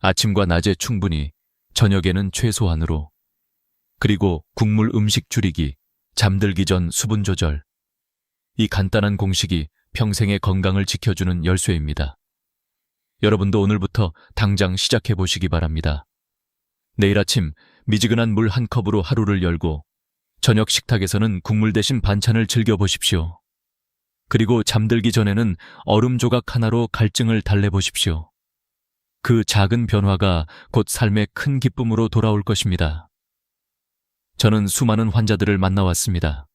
아침과 낮에 충분히, 저녁에는 최소한으로. 그리고 국물 음식 줄이기, 잠들기 전 수분 조절. 이 간단한 공식이 평생의 건강을 지켜주는 열쇠입니다. 여러분도 오늘부터 당장 시작해 보시기 바랍니다. 내일 아침 미지근한 물 한 컵으로 하루를 열고 저녁 식탁에서는 국물 대신 반찬을 즐겨보십시오. 그리고 잠들기 전에는 얼음 조각 하나로 갈증을 달래보십시오. 그 작은 변화가 곧 삶의 큰 기쁨으로 돌아올 것입니다. 저는 수많은 환자들을 만나왔습니다.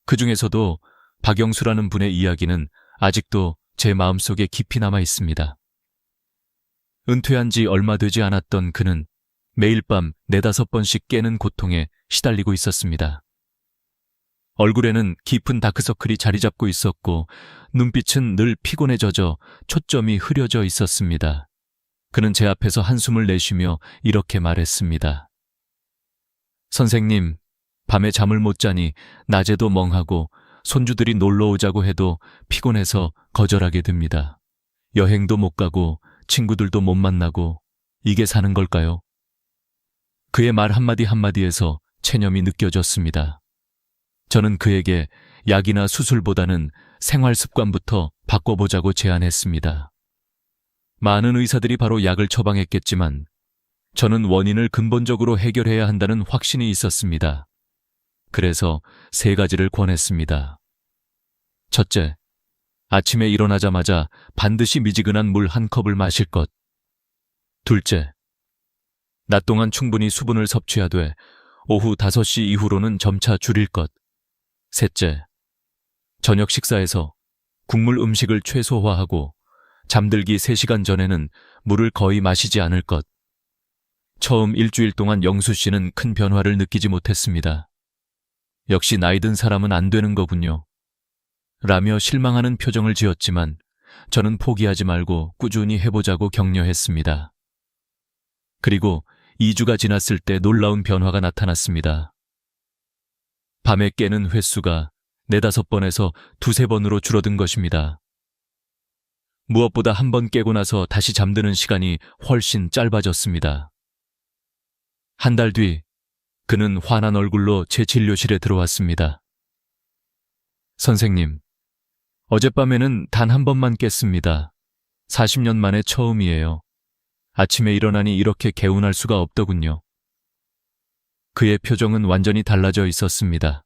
그 중에서도 박영수라는 분의 이야기는 아직도 제 마음속에 깊이 남아 있습니다. 은퇴한 지 얼마 되지 않았던 그는 매일 밤 4-5번씩 깨는 고통에 시달리고 있었습니다. 얼굴에는 깊은 다크서클이 자리 잡고 있었고 눈빛은 늘 피곤에 젖어 초점이 흐려져 있었습니다. 그는 제 앞에서 한숨을 내쉬며 이렇게 말했습니다. 선생님, 밤에 잠을 못 자니 낮에도 멍하고 손주들이 놀러 오자고 해도 피곤해서 거절하게 됩니다. 여행도 못 가고 친구들도 못 만나고 이게 사는 걸까요? 그의 말 한마디 한마디에서 체념이 느껴졌습니다. 저는 그에게 약이나 수술보다는 생활 습관부터 바꿔보자고 제안했습니다. 많은 의사들이 바로 약을 처방했겠지만 저는 원인을 근본적으로 해결해야 한다는 확신이 있었습니다. 그래서 3가지를 권했습니다. 첫째, 아침에 일어나자마자 반드시 미지근한 물 한 컵을 마실 것. 둘째, 낮 동안 충분히 수분을 섭취하되 오후 5시 이후로는 점차 줄일 것. 셋째, 저녁 식사에서 국물 음식을 최소화하고 잠들기 3시간 전에는 물을 거의 마시지 않을 것. 처음 일주일 동안 영수 씨는 큰 변화를 느끼지 못했습니다. 역시 나이 든 사람은 안 되는 거군요. 라며 실망하는 표정을 지었지만 저는 포기하지 말고 꾸준히 해보자고 격려했습니다. 그리고 2주가 지났을 때 놀라운 변화가 나타났습니다. 밤에 깨는 횟수가 4-5번에서 2-3번으로 줄어든 것입니다. 무엇보다 한 번 깨고 나서 다시 잠드는 시간이 훨씬 짧아졌습니다. 한 달 뒤, 그는 환한 얼굴로 제 진료실에 들어왔습니다. 선생님, 어젯밤에는 단 한 번만 깼습니다. 40년 만에 처음이에요. 아침에 일어나니 이렇게 개운할 수가 없더군요. 그의 표정은 완전히 달라져 있었습니다.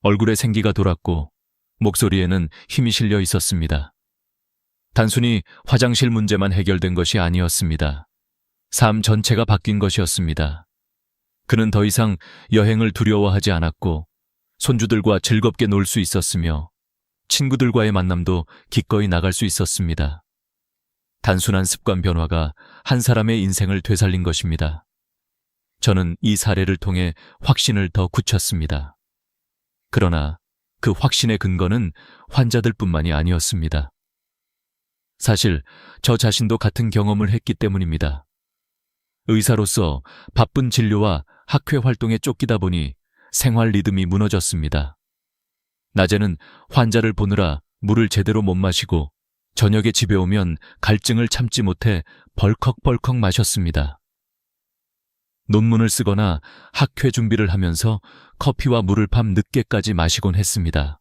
얼굴에 생기가 돌았고 목소리에는 힘이 실려 있었습니다. 단순히 화장실 문제만 해결된 것이 아니었습니다. 삶 전체가 바뀐 것이었습니다. 그는 더 이상 여행을 두려워하지 않았고 손주들과 즐겁게 놀 수 있었으며 친구들과의 만남도 기꺼이 나갈 수 있었습니다. 단순한 습관 변화가 한 사람의 인생을 되살린 것입니다. 저는 이 사례를 통해 확신을 더 굳혔습니다. 그러나 그 확신의 근거는 환자들뿐만이 아니었습니다. 사실 저 자신도 같은 경험을 했기 때문입니다. 의사로서 바쁜 진료와 학회 활동에 쫓기다 보니 생활 리듬이 무너졌습니다. 낮에는 환자를 보느라 물을 제대로 못 마시고 저녁에 집에 오면 갈증을 참지 못해 벌컥벌컥 마셨습니다. 논문을 쓰거나 학회 준비를 하면서 커피와 물을 밤 늦게까지 마시곤 했습니다.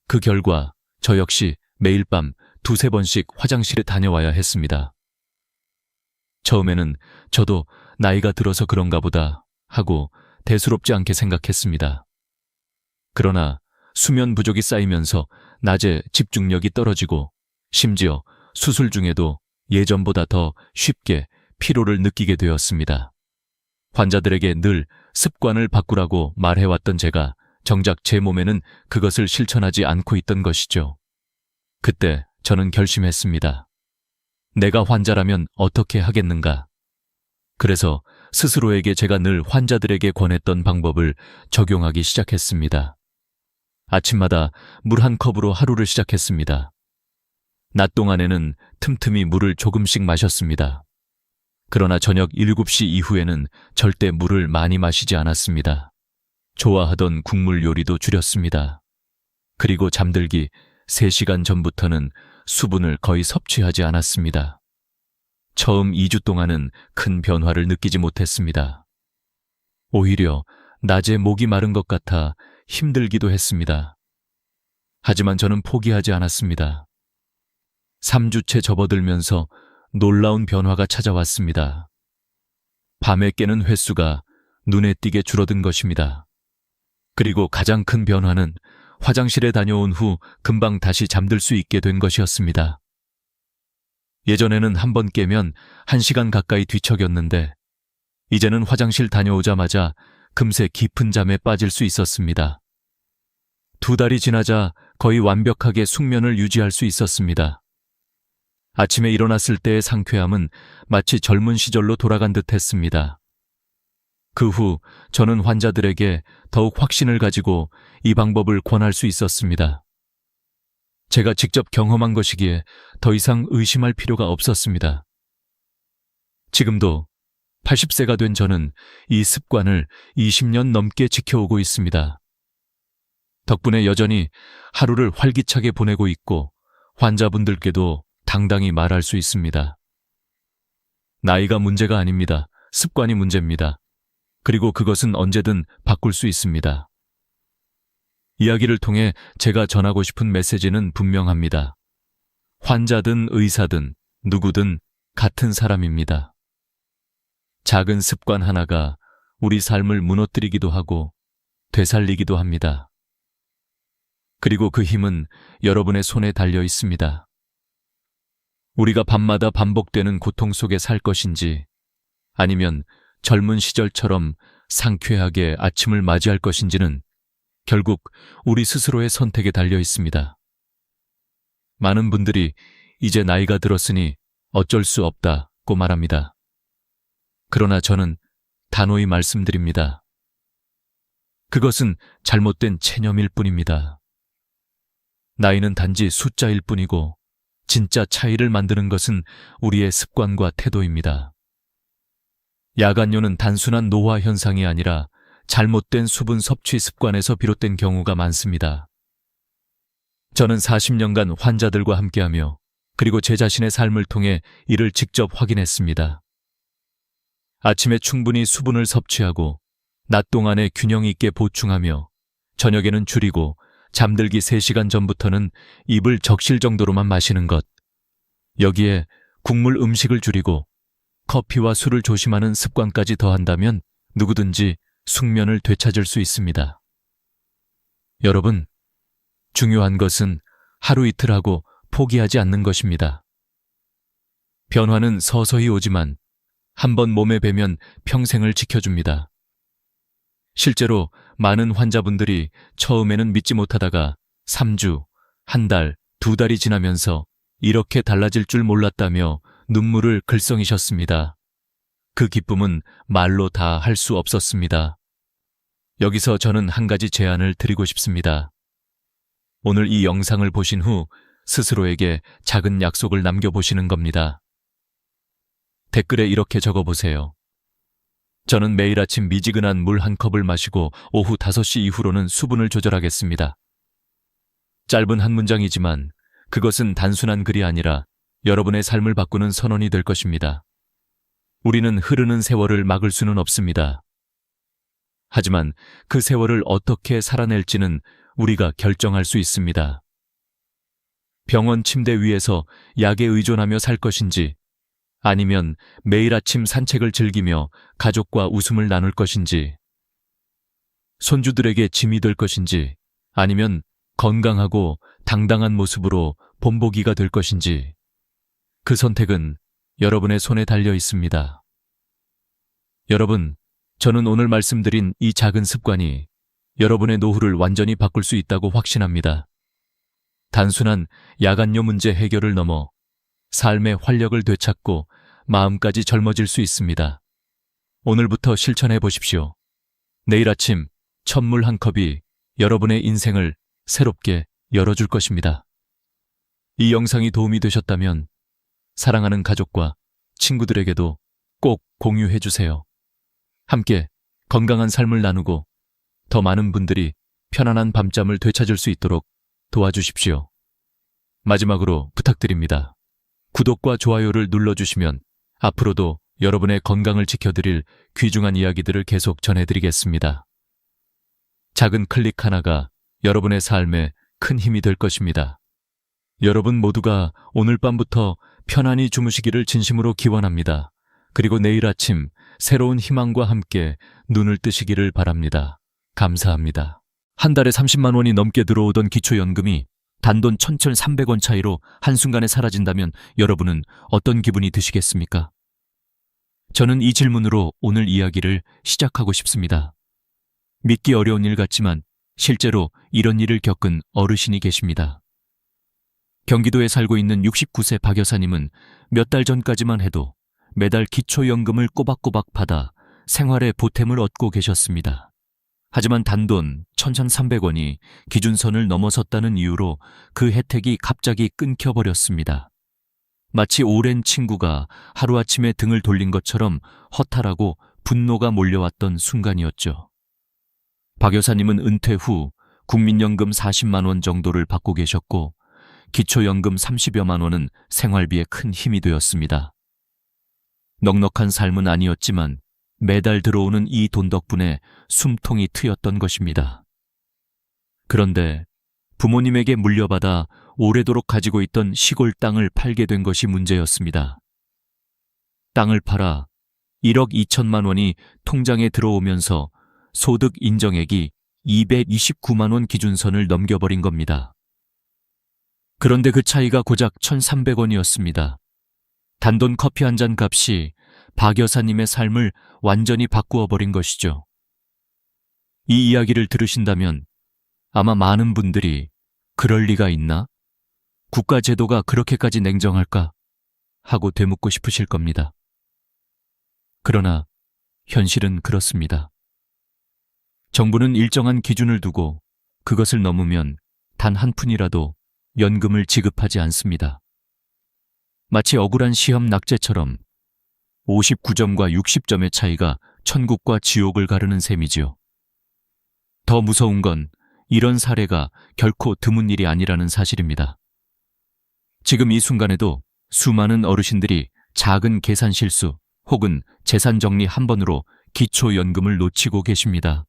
그 결과 저 역시 매일 밤 두세 번씩 화장실에 다녀와야 했습니다. 처음에는 저도 나이가 들어서 그런가 보다 하고 대수롭지 않게 생각했습니다. 그러나 수면 부족이 쌓이면서 낮에 집중력이 떨어지고 심지어 수술 중에도 예전보다 더 쉽게 피로를 느끼게 되었습니다. 환자들에게 늘 습관을 바꾸라고 말해왔던 제가 정작 제 몸에는 그것을 실천하지 않고 있던 것이죠. 그때 저는 결심했습니다. 내가 환자라면 어떻게 하겠는가? 그래서 스스로에게 제가 늘 환자들에게 권했던 방법을 적용하기 시작했습니다. 아침마다 물 한 컵으로 하루를 시작했습니다. 낮 동안에는 틈틈이 물을 조금씩 마셨습니다. 그러나 저녁 7시 이후에는 절대 물을 많이 마시지 않았습니다. 좋아하던 국물 요리도 줄였습니다. 그리고 잠들기 3시간 전부터는 수분을 거의 섭취하지 않았습니다. 처음 2주 동안은 큰 변화를 느끼지 못했습니다. 오히려 낮에 목이 마른 것 같아 힘들기도 했습니다. 하지만 저는 포기하지 않았습니다. 3주째 접어들면서 놀라운 변화가 찾아왔습니다. 밤에 깨는 횟수가 눈에 띄게 줄어든 것입니다. 그리고 가장 큰 변화는 화장실에 다녀온 후 금방 다시 잠들 수 있게 된 것이었습니다. 예전에는 한 번 깨면 1시간 가까이 뒤척였는데 이제는 화장실 다녀오자마자 금세 깊은 잠에 빠질 수 있었습니다. 2달이 지나자 거의 완벽하게 숙면을 유지할 수 있었습니다. 아침에 일어났을 때의 상쾌함은 마치 젊은 시절로 돌아간 듯 했습니다. 그 후 저는 환자들에게 더욱 확신을 가지고 이 방법을 권할 수 있었습니다. 제가 직접 경험한 것이기에 더 이상 의심할 필요가 없었습니다. 지금도 80세가 된 저는 이 습관을 20년 넘게 지켜오고 있습니다. 덕분에 여전히 하루를 활기차게 보내고 있고 환자분들께도 당당히 말할 수 있습니다. 나이가 문제가 아닙니다. 습관이 문제입니다. 그리고 그것은 언제든 바꿀 수 있습니다. 이야기를 통해 제가 전하고 싶은 메시지는 분명합니다. 환자든 의사든 누구든 같은 사람입니다. 작은 습관 하나가 우리 삶을 무너뜨리기도 하고 되살리기도 합니다. 그리고 그 힘은 여러분의 손에 달려 있습니다. 우리가 밤마다 반복되는 고통 속에 살 것인지 아니면 젊은 시절처럼 상쾌하게 아침을 맞이할 것인지는 결국 우리 스스로의 선택에 달려 있습니다. 많은 분들이 이제 나이가 들었으니 어쩔 수 없다고 말합니다. 그러나 저는 단호히 말씀드립니다. 그것은 잘못된 체념일 뿐입니다. 나이는 단지 숫자일 뿐이고 진짜 차이를 만드는 것은 우리의 습관과 태도입니다. 야간뇨는 단순한 노화 현상이 아니라 잘못된 수분 섭취 습관에서 비롯된 경우가 많습니다. 저는 40년간 환자들과 함께하며 그리고 제 자신의 삶을 통해 이를 직접 확인했습니다. 아침에 충분히 수분을 섭취하고 낮 동안에 균형 있게 보충하며 저녁에는 줄이고 잠들기 3시간 전부터는 입을 적실 정도로만 마시는 것. 여기에 국물 음식을 줄이고 커피와 술을 조심하는 습관까지 더한다면 누구든지 숙면을 되찾을 수 있습니다. 여러분, 중요한 것은 하루 이틀 하고 포기하지 않는 것입니다. 변화는 서서히 오지만 한번 몸에 배면 평생을 지켜줍니다. 실제로 많은 환자분들이 처음에는 믿지 못하다가 3주, 1달, 2달이 지나면서 이렇게 달라질 줄 몰랐다며 눈물을 글썽이셨습니다. 그 기쁨은 말로 다 할 수 없었습니다. 여기서 저는 한 가지 제안을 드리고 싶습니다. 오늘 이 영상을 보신 후 스스로에게 작은 약속을 남겨보시는 겁니다. 댓글에 이렇게 적어보세요. 저는 매일 아침 미지근한 물 한 컵을 마시고 오후 5시 이후로는 수분을 조절하겠습니다. 짧은 한 문장이지만 그것은 단순한 글이 아니라 여러분의 삶을 바꾸는 선언이 될 것입니다. 우리는 흐르는 세월을 막을 수는 없습니다. 하지만 그 세월을 어떻게 살아낼지는 우리가 결정할 수 있습니다. 병원 침대 위에서 약에 의존하며 살 것인지, 아니면 매일 아침 산책을 즐기며 가족과 웃음을 나눌 것인지, 손주들에게 짐이 될 것인지, 아니면 건강하고 당당한 모습으로 본보기가 될 것인지, 그 선택은 여러분의 손에 달려 있습니다. 여러분, 저는 오늘 말씀드린 이 작은 습관이 여러분의 노후를 완전히 바꿀 수 있다고 확신합니다. 단순한 야간요 문제 해결을 넘어 삶의 활력을 되찾고 마음까지 젊어질 수 있습니다. 오늘부터 실천해 보십시오. 내일 아침 첫물 한 컵이 여러분의 인생을 새롭게 열어줄 것입니다. 이 영상이 도움이 되셨다면 사랑하는 가족과 친구들에게도 꼭 공유해 주세요. 함께 건강한 삶을 나누고 더 많은 분들이 편안한 밤잠을 되찾을 수 있도록 도와주십시오. 마지막으로 부탁드립니다. 구독과 좋아요를 눌러주시면 앞으로도 여러분의 건강을 지켜드릴 귀중한 이야기들을 계속 전해드리겠습니다. 작은 클릭 하나가 여러분의 삶에 큰 힘이 될 것입니다. 여러분 모두가 오늘 밤부터 편안히 주무시기를 진심으로 기원합니다. 그리고 내일 아침 새로운 희망과 함께 눈을 뜨시기를 바랍니다. 감사합니다. 한 달에 30만 원이 넘게 들어오던 기초연금이 단돈 1,300원 차이로 한순간에 사라진다면 여러분은 어떤 기분이 드시겠습니까? 저는 이 질문으로 오늘 이야기를 시작하고 싶습니다. 믿기 어려운 일 같지만 실제로 이런 일을 겪은 어르신이 계십니다. 경기도에 살고 있는 69세 박 여사님은 몇 달 전까지만 해도 매달 기초연금을 꼬박꼬박 받아 생활에 보탬을 얻고 계셨습니다. 하지만 단돈 1,300원이 기준선을 넘어섰다는 이유로 그 혜택이 갑자기 끊겨버렸습니다. 마치 오랜 친구가 하루아침에 등을 돌린 것처럼 허탈하고 분노가 몰려왔던 순간이었죠. 박 여사님은 은퇴 후 국민연금 40만 원 정도를 받고 계셨고 기초연금 30여만 원은 생활비에 큰 힘이 되었습니다. 넉넉한 삶은 아니었지만 매달 들어오는 이 돈 덕분에 숨통이 트였던 것입니다. 그런데 부모님에게 물려받아 오래도록 가지고 있던 시골 땅을 팔게 된 것이 문제였습니다. 땅을 팔아 1억 2천만 원이 통장에 들어오면서 소득 인정액이 229만 원 기준선을 넘겨버린 겁니다. 그런데 그 차이가 고작 1,300원이었습니다. 단돈 커피 한 잔 값이 박 여사님의 삶을 완전히 바꾸어 버린 것이죠. 이 이야기를 들으신다면 아마 많은 분들이 그럴 리가 있나? 국가 제도가 그렇게까지 냉정할까? 하고 되묻고 싶으실 겁니다. 그러나 현실은 그렇습니다. 정부는 일정한 기준을 두고 그것을 넘으면 단 한 푼이라도 연금을 지급하지 않습니다. 마치 억울한 시험 낙제처럼 59점과 60점의 차이가 천국과 지옥을 가르는 셈이지요. 더 무서운 건 이런 사례가 결코 드문 일이 아니라는 사실입니다. 지금 이 순간에도 수많은 어르신들이 작은 계산 실수 혹은 재산 정리 한 번으로 기초연금을 놓치고 계십니다.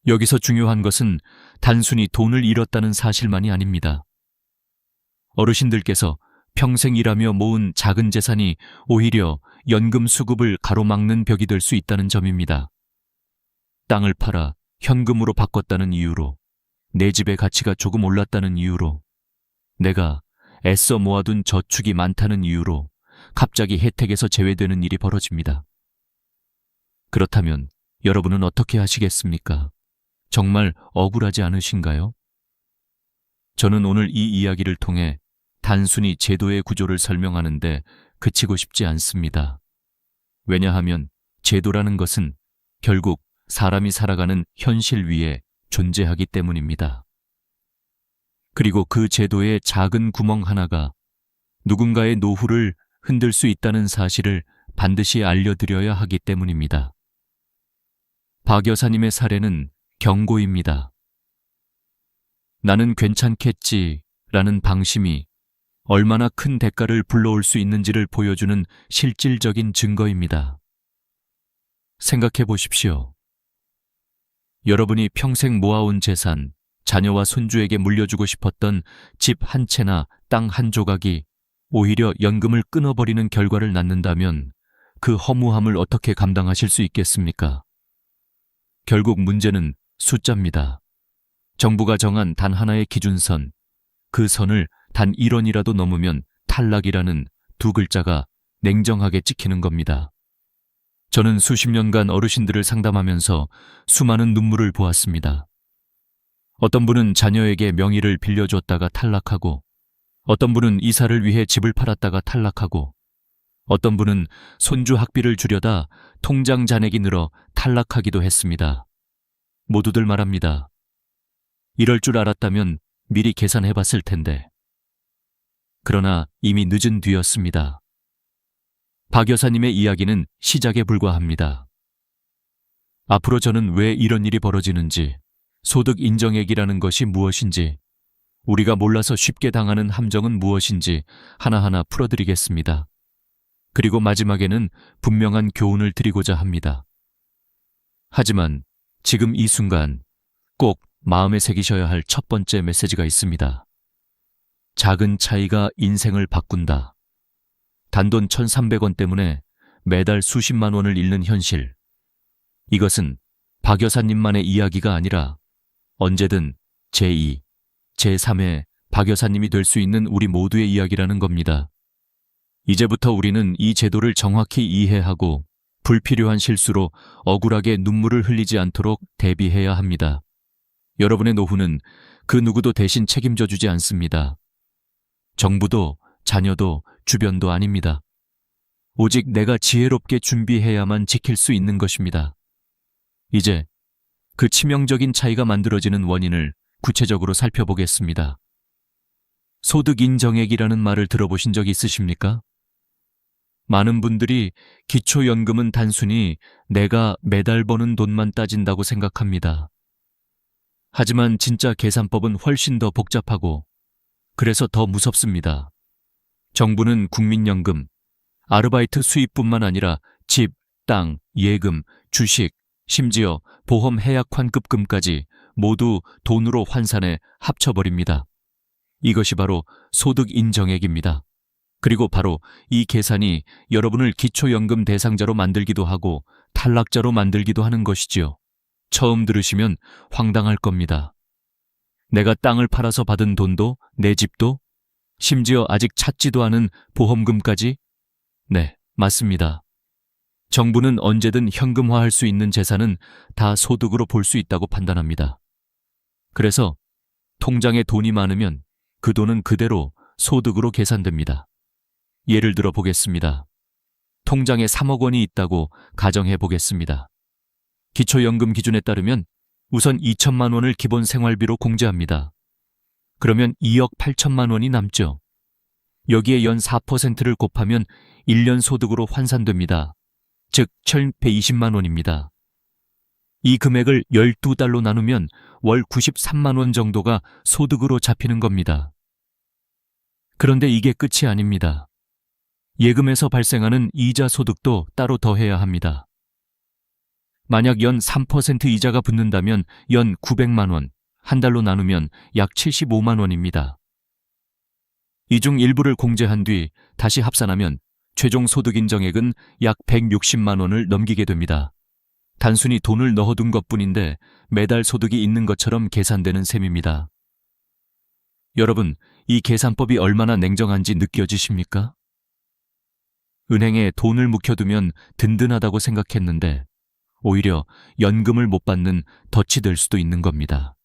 여기서 중요한 것은 단순히 돈을 잃었다는 사실만이 아닙니다. 어르신들께서 평생 일하며 모은 작은 재산이 오히려 연금 수급을 가로막는 벽이 될 수 있다는 점입니다. 땅을 팔아 현금으로 바꿨다는 이유로, 내 집의 가치가 조금 올랐다는 이유로, 내가 애써 모아둔 저축이 많다는 이유로 갑자기 혜택에서 제외되는 일이 벌어집니다. 그렇다면 여러분은 어떻게 하시겠습니까? 정말 억울하지 않으신가요? 저는 오늘 이 이야기를 통해 단순히 제도의 구조를 설명하는데 그치고 싶지 않습니다. 왜냐하면 제도라는 것은 결국 사람이 살아가는 현실 위에 존재하기 때문입니다. 그리고 그 제도의 작은 구멍 하나가 누군가의 노후를 흔들 수 있다는 사실을 반드시 알려드려야 하기 때문입니다. 박 여사님의 사례는 경고입니다. 나는 괜찮겠지라는 방심이 얼마나 큰 대가를 불러올 수 있는지를 보여주는 실질적인 증거입니다. 생각해 보십시오. 여러분이 평생 모아온 재산, 자녀와 손주에게 물려주고 싶었던 집 한 채나 땅 한 조각이 오히려 연금을 끊어버리는 결과를 낳는다면 그 허무함을 어떻게 감당하실 수 있겠습니까? 결국 문제는 숫자입니다. 정부가 정한 단 하나의 기준선, 그 선을 단 1원이라도 넘으면 탈락이라는 두 글자가 냉정하게 찍히는 겁니다. 저는 수십 년간 어르신들을 상담하면서 수많은 눈물을 보았습니다. 어떤 분은 자녀에게 명의를 빌려줬다가 탈락하고, 어떤 분은 이사를 위해 집을 팔았다가 탈락하고, 어떤 분은 손주 학비를 주려다 통장 잔액이 늘어 탈락하기도 했습니다. 모두들 말합니다. 이럴 줄 알았다면 미리 계산해봤을 텐데. 그러나 이미 늦은 뒤였습니다. 박 여사님의 이야기는 시작에 불과합니다. 앞으로 저는 왜 이런 일이 벌어지는지, 소득 인정액이라는 것이 무엇인지, 우리가 몰라서 쉽게 당하는 함정은 무엇인지 하나하나 풀어드리겠습니다. 그리고 마지막에는 분명한 교훈을 드리고자 합니다. 하지만 지금 이 순간 꼭 마음에 새기셔야 할 첫 번째 메시지가 있습니다. 작은 차이가 인생을 바꾼다. 단돈 1,300원 때문에 매달 수십만 원을 잃는 현실. 이것은 박 여사님만의 이야기가 아니라 언제든 제2, 제3의 박 여사님이 될 수 있는 우리 모두의 이야기라는 겁니다. 이제부터 우리는 이 제도를 정확히 이해하고 불필요한 실수로 억울하게 눈물을 흘리지 않도록 대비해야 합니다. 여러분의 노후는 그 누구도 대신 책임져 주지 않습니다. 정부도 자녀도 주변도 아닙니다. 오직 내가 지혜롭게 준비해야만 지킬 수 있는 것입니다. 이제 그 치명적인 차이가 만들어지는 원인을 구체적으로 살펴보겠습니다. 소득 인정액이라는 말을 들어보신 적 있으십니까? 많은 분들이 기초연금은 단순히 내가 매달 버는 돈만 따진다고 생각합니다. 하지만 진짜 계산법은 훨씬 더 복잡하고 그래서 더 무섭습니다. 정부는 국민연금, 아르바이트 수입뿐만 아니라 집, 땅, 예금, 주식, 심지어 보험 해약 환급금까지 모두 돈으로 환산해 합쳐버립니다. 이것이 바로 소득 인정액입니다. 그리고 바로 이 계산이 여러분을 기초연금 대상자로 만들기도 하고 탈락자로 만들기도 하는 것이지요. 처음 들으시면 황당할 겁니다. 내가 땅을 팔아서 받은 돈도, 내 집도, 심지어 아직 찾지도 않은 보험금까지? 네, 맞습니다. 정부는 언제든 현금화할 수 있는 재산은 다 소득으로 볼 수 있다고 판단합니다. 그래서 통장에 돈이 많으면 그 돈은 그대로 소득으로 계산됩니다. 예를 들어 보겠습니다. 통장에 3억 원이 있다고 가정해 보겠습니다. 기초연금 기준에 따르면 우선 2천만 원을 기본 생활비로 공제합니다. 그러면 2억 8천만 원이 남죠. 여기에 연 4%를 곱하면 1년 소득으로 환산됩니다. 즉 1,120만 원입니다. 이 금액을 12달로 나누면 월 93만 원 정도가 소득으로 잡히는 겁니다. 그런데 이게 끝이 아닙니다. 예금에서 발생하는 이자 소득도 따로 더해야 합니다. 만약 연 3% 이자가 붙는다면 연 900만 원, 한 달로 나누면 약 75만 원입니다. 이 중 일부를 공제한 뒤 다시 합산하면 최종 소득 인정액은 약 160만 원을 넘기게 됩니다. 단순히 돈을 넣어둔 것뿐인데 매달 소득이 있는 것처럼 계산되는 셈입니다. 여러분, 이 계산법이 얼마나 냉정한지 느껴지십니까? 은행에 돈을 묵혀두면 든든하다고 생각했는데 오히려 연금을 못 받는 덫이 될 수도 있는 겁니다.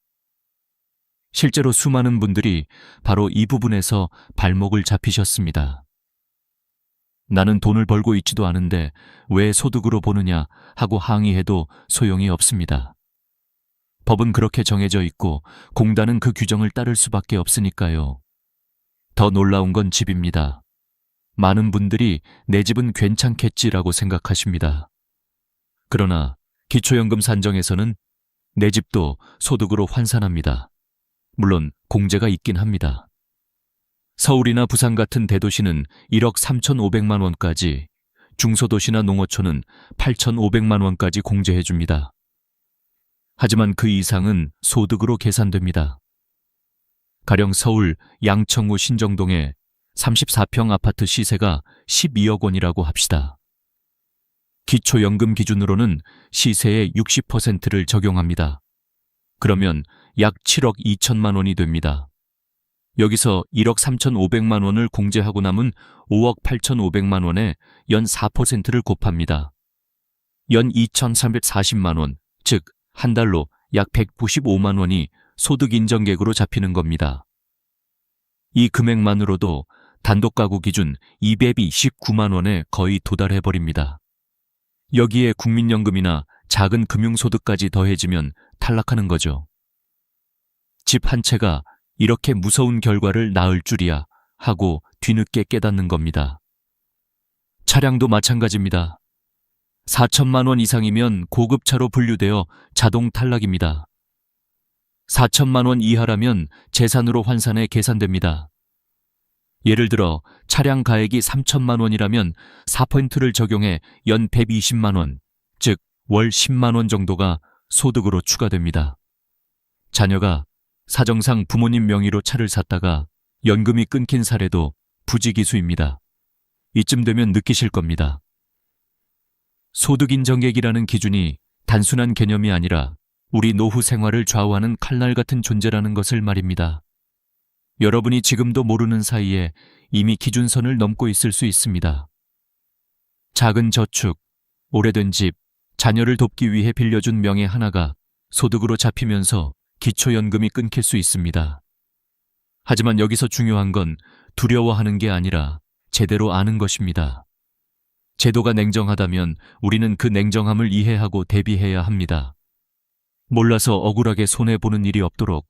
실제로 수많은 분들이 바로 이 부분에서 발목을 잡히셨습니다. 나는 돈을 벌고 있지도 않은데 왜 소득으로 보느냐 하고 항의해도 소용이 없습니다. 법은 그렇게 정해져 있고 공단은 그 규정을 따를 수밖에 없으니까요. 더 놀라운 건 집입니다. 많은 분들이 내 집은 괜찮겠지라고 생각하십니다. 그러나 기초연금 산정에서는 내 집도 소득으로 환산합니다. 물론 공제가 있긴 합니다. 서울이나 부산 같은 대도시는 1억 3,500만 원까지, 중소도시나 농어촌은 8,500만 원까지 공제해 줍니다. 하지만 그 이상은 소득으로 계산됩니다. 가령 서울 양천구 신정동의 34평 아파트 시세가 12억 원이라고 합시다. 기초연금 기준으로는 시세의 60%를 적용합니다. 그러면 약 7억 2천만 원이 됩니다. 여기서 1억 3,500만 원을 공제하고 남은 5억 8,500만 원에 연 4%를 곱합니다. 연 2,340만 원, 즉 한 달로 약 195만 원이 소득인정액으로 잡히는 겁니다. 이 금액만으로도 단독가구 기준 229만 원에 거의 도달해버립니다. 여기에 국민연금이나 작은 금융소득까지 더해지면 탈락하는 거죠. 집 한 채가 이렇게 무서운 결과를 낳을 줄이야 하고 뒤늦게 깨닫는 겁니다. 차량도 마찬가지입니다. 4천만 원 이상이면 고급차로 분류되어 자동 탈락입니다. 4천만 원 이하라면 재산으로 환산해 계산됩니다. 예를 들어 차량 가액이 3천만 원이라면 4%를 적용해 연 120만 원, 즉 월 10만 원 정도가 소득으로 추가됩니다. 자녀가 사정상 부모님 명의로 차를 샀다가 연금이 끊긴 사례도 부지기수입니다. 이쯤 되면 느끼실 겁니다. 소득인정액이라는 기준이 단순한 개념이 아니라 우리 노후 생활을 좌우하는 칼날 같은 존재라는 것을 말입니다. 여러분이 지금도 모르는 사이에 이미 기준선을 넘고 있을 수 있습니다. 작은 저축, 오래된 집, 자녀를 돕기 위해 빌려준 명의 하나가 소득으로 잡히면서 기초연금이 끊길 수 있습니다. 하지만 여기서 중요한 건 두려워하는 게 아니라 제대로 아는 것입니다. 제도가 냉정하다면 우리는 그 냉정함을 이해하고 대비해야 합니다. 몰라서 억울하게 손해보는 일이 없도록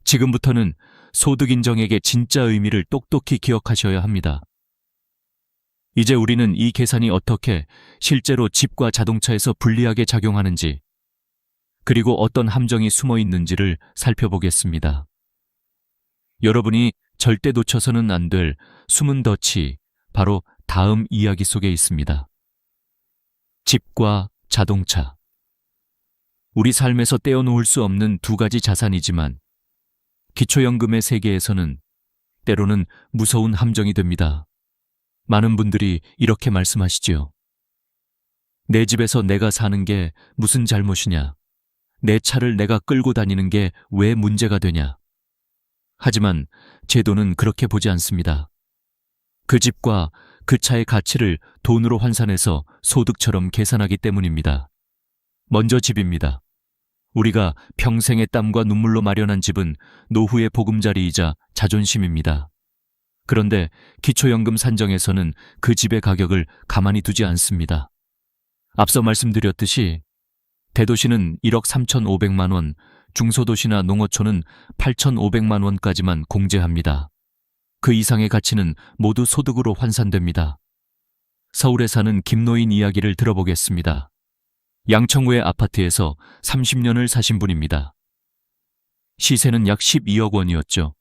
지금부터는 소득인정액의 진짜 의미를 똑똑히 기억하셔야 합니다. 이제 우리는 이 계산이 어떻게 실제로 집과 자동차에서 불리하게 작용하는지, 그리고 어떤 함정이 숨어 있는지를 살펴보겠습니다. 여러분이 절대 놓쳐서는 안 될 숨은 덫이 바로 다음 이야기 속에 있습니다. 집과 자동차. 우리 삶에서 떼어놓을 수 없는 두 가지 자산이지만 기초연금의 세계에서는 때로는 무서운 함정이 됩니다. 많은 분들이 이렇게 말씀하시지요. 내 집에서 내가 사는 게 무슨 잘못이냐? 내 차를 내가 끌고 다니는 게 왜 문제가 되냐? 하지만 제도는 그렇게 보지 않습니다. 그 집과 그 차의 가치를 돈으로 환산해서 소득처럼 계산하기 때문입니다. 먼저 집입니다. 우리가 평생의 땀과 눈물로 마련한 집은 노후의 보금자리이자 자존심입니다. 그런데 기초연금 산정에서는 그 집의 가격을 가만히 두지 않습니다. 앞서 말씀드렸듯이 대도시는 1억 3,500만 원, 중소도시나 농어촌은 8,500만 원까지만 공제합니다. 그 이상의 가치는 모두 소득으로 환산됩니다. 서울에 사는 김노인 이야기를 들어보겠습니다. 양천구의 아파트에서 30년을 사신 분입니다. 시세는 약 12억 원이었죠.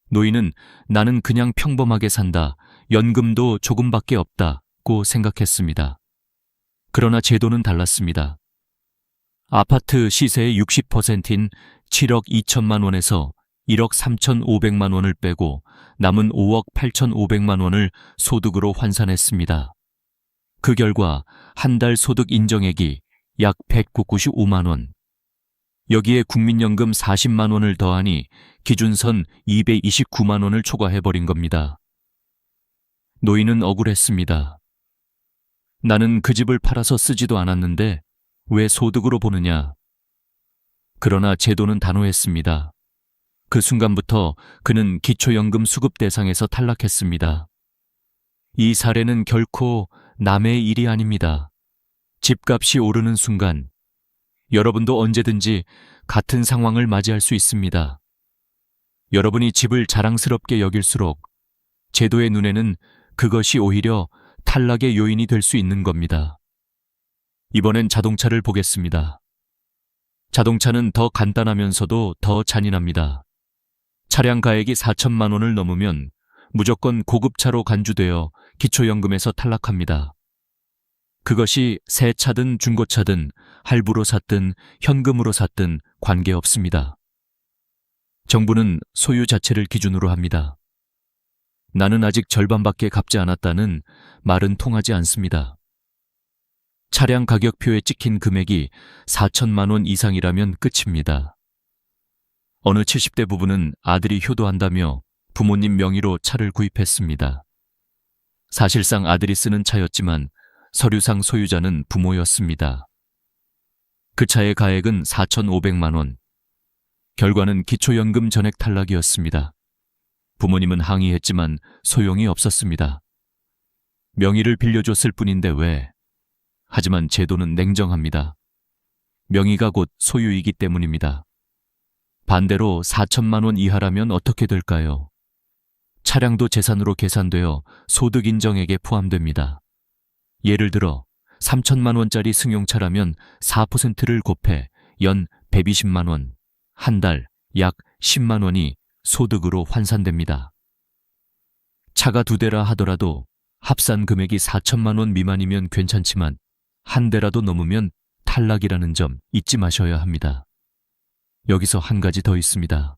노인은 나는 그냥 평범하게 산다, 연금도 조금밖에 없다고 생각했습니다. 그러나 제도는 달랐습니다. 아파트 시세의 60%인 7억 2천만 원에서 1억 3,500만 원을 빼고 남은 5억 8,500만 원을 소득으로 환산했습니다. 그 결과 한 달 소득 인정액이 약 195만 원. 여기에 국민연금 40만 원을 더하니 기준선 229만 원을 초과해버린 겁니다. 노인은 억울했습니다. 나는 그 집을 팔아서 쓰지도 않았는데 왜 소득으로 보느냐? 그러나 제도는 단호했습니다. 그 순간부터 그는 기초연금 수급 대상에서 탈락했습니다. 이 사례는 결코 남의 일이 아닙니다. 집값이 오르는 순간 여러분도 언제든지 같은 상황을 맞이할 수 있습니다. 여러분이 집을 자랑스럽게 여길수록 제도의 눈에는 그것이 오히려 탈락의 요인이 될 수 있는 겁니다. 이번엔 자동차를 보겠습니다. 자동차는 더 간단하면서도 더 잔인합니다. 차량 가액이 4천만 원을 넘으면 무조건 고급차로 간주되어 기초연금에서 탈락합니다. 그것이 새 차든 중고차든 할부로 샀든 현금으로 샀든 관계없습니다. 정부는 소유 자체를 기준으로 합니다. 나는 아직 절반밖에 갚지 않았다는 말은 통하지 않습니다. 차량 가격표에 찍힌 금액이 4천만 원 이상이라면 끝입니다. 어느 70대 부부는 아들이 효도한다며 부모님 명의로 차를 구입했습니다. 사실상 아들이 쓰는 차였지만 서류상 소유자는 부모였습니다. 그 차의 가액은 4,500만 원. 결과는 기초연금 전액 탈락이었습니다. 부모님은 항의했지만 소용이 없었습니다. 명의를 빌려줬을 뿐인데 왜? 하지만 제도는 냉정합니다. 명의가 곧 소유이기 때문입니다. 반대로 4천만 원 이하라면 어떻게 될까요? 차량도 재산으로 계산되어 소득 인정액에 포함됩니다. 예를 들어 3천만 원짜리 승용차라면 4%를 곱해 연 120만 원, 한 달 약 10만 원이 소득으로 환산됩니다. 차가 2대라 하더라도 합산 금액이 4천만 원 미만이면 괜찮지만 한 대라도 넘으면 탈락이라는 점 잊지 마셔야 합니다. 여기서 한 가지 더 있습니다.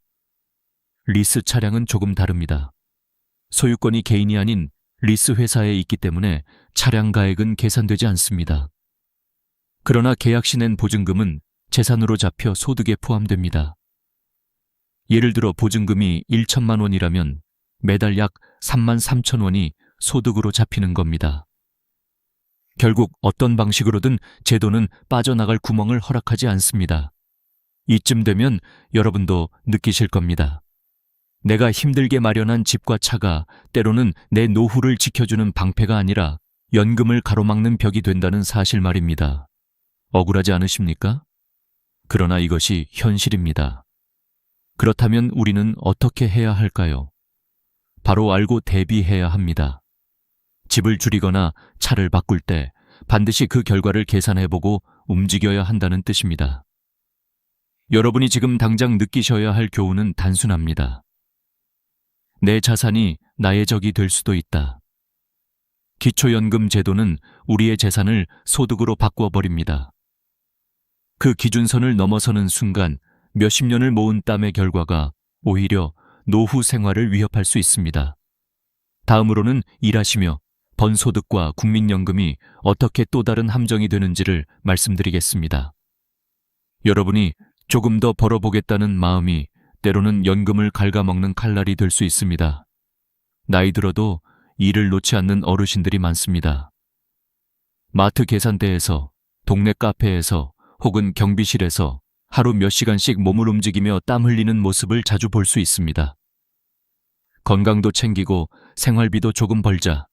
리스 차량은 조금 다릅니다. 소유권이 개인이 아닌 리스 회사에 있기 때문에 차량 가액은 계산되지 않습니다. 그러나 계약시 낸 보증금은 재산으로 잡혀 소득에 포함됩니다. 예를 들어 보증금이 1천만 원이라면 매달 약 3만 3천 원이 소득으로 잡히는 겁니다. 결국 어떤 방식으로든 제도는 빠져나갈 구멍을 허락하지 않습니다. 이쯤 되면 여러분도 느끼실 겁니다. 내가 힘들게 마련한 집과 차가 때로는 내 노후를 지켜주는 방패가 아니라 연금을 가로막는 벽이 된다는 사실 말입니다. 억울하지 않으십니까? 그러나 이것이 현실입니다. 그렇다면 우리는 어떻게 해야 할까요? 바로 알고 대비해야 합니다. 집을 줄이거나 차를 바꿀 때 반드시 그 결과를 계산해보고 움직여야 한다는 뜻입니다. 여러분이 지금 당장 느끼셔야 할 교훈은 단순합니다. 내 자산이 나의 적이 될 수도 있다. 기초연금 제도는 우리의 재산을 소득으로 바꿔버립니다. 그 기준선을 넘어서는 순간 몇십 년을 모은 땀의 결과가 오히려 노후 생활을 위협할 수 있습니다. 다음으로는 일하시며 번 소득과 국민연금이 어떻게 또 다른 함정이 되는지를 말씀드리겠습니다. 여러분이 조금 더 벌어보겠다는 마음이 때로는 연금을 갉아먹는 칼날이 될 수 있습니다. 나이 들어도 일을 놓지 않는 어르신들이 많습니다. 마트 계산대에서, 동네 카페에서 혹은 경비실에서 하루 몇 시간씩 몸을 움직이며 땀 흘리는 모습을 자주 볼 수 있습니다. 건강도 챙기고 생활비도 조금 벌자.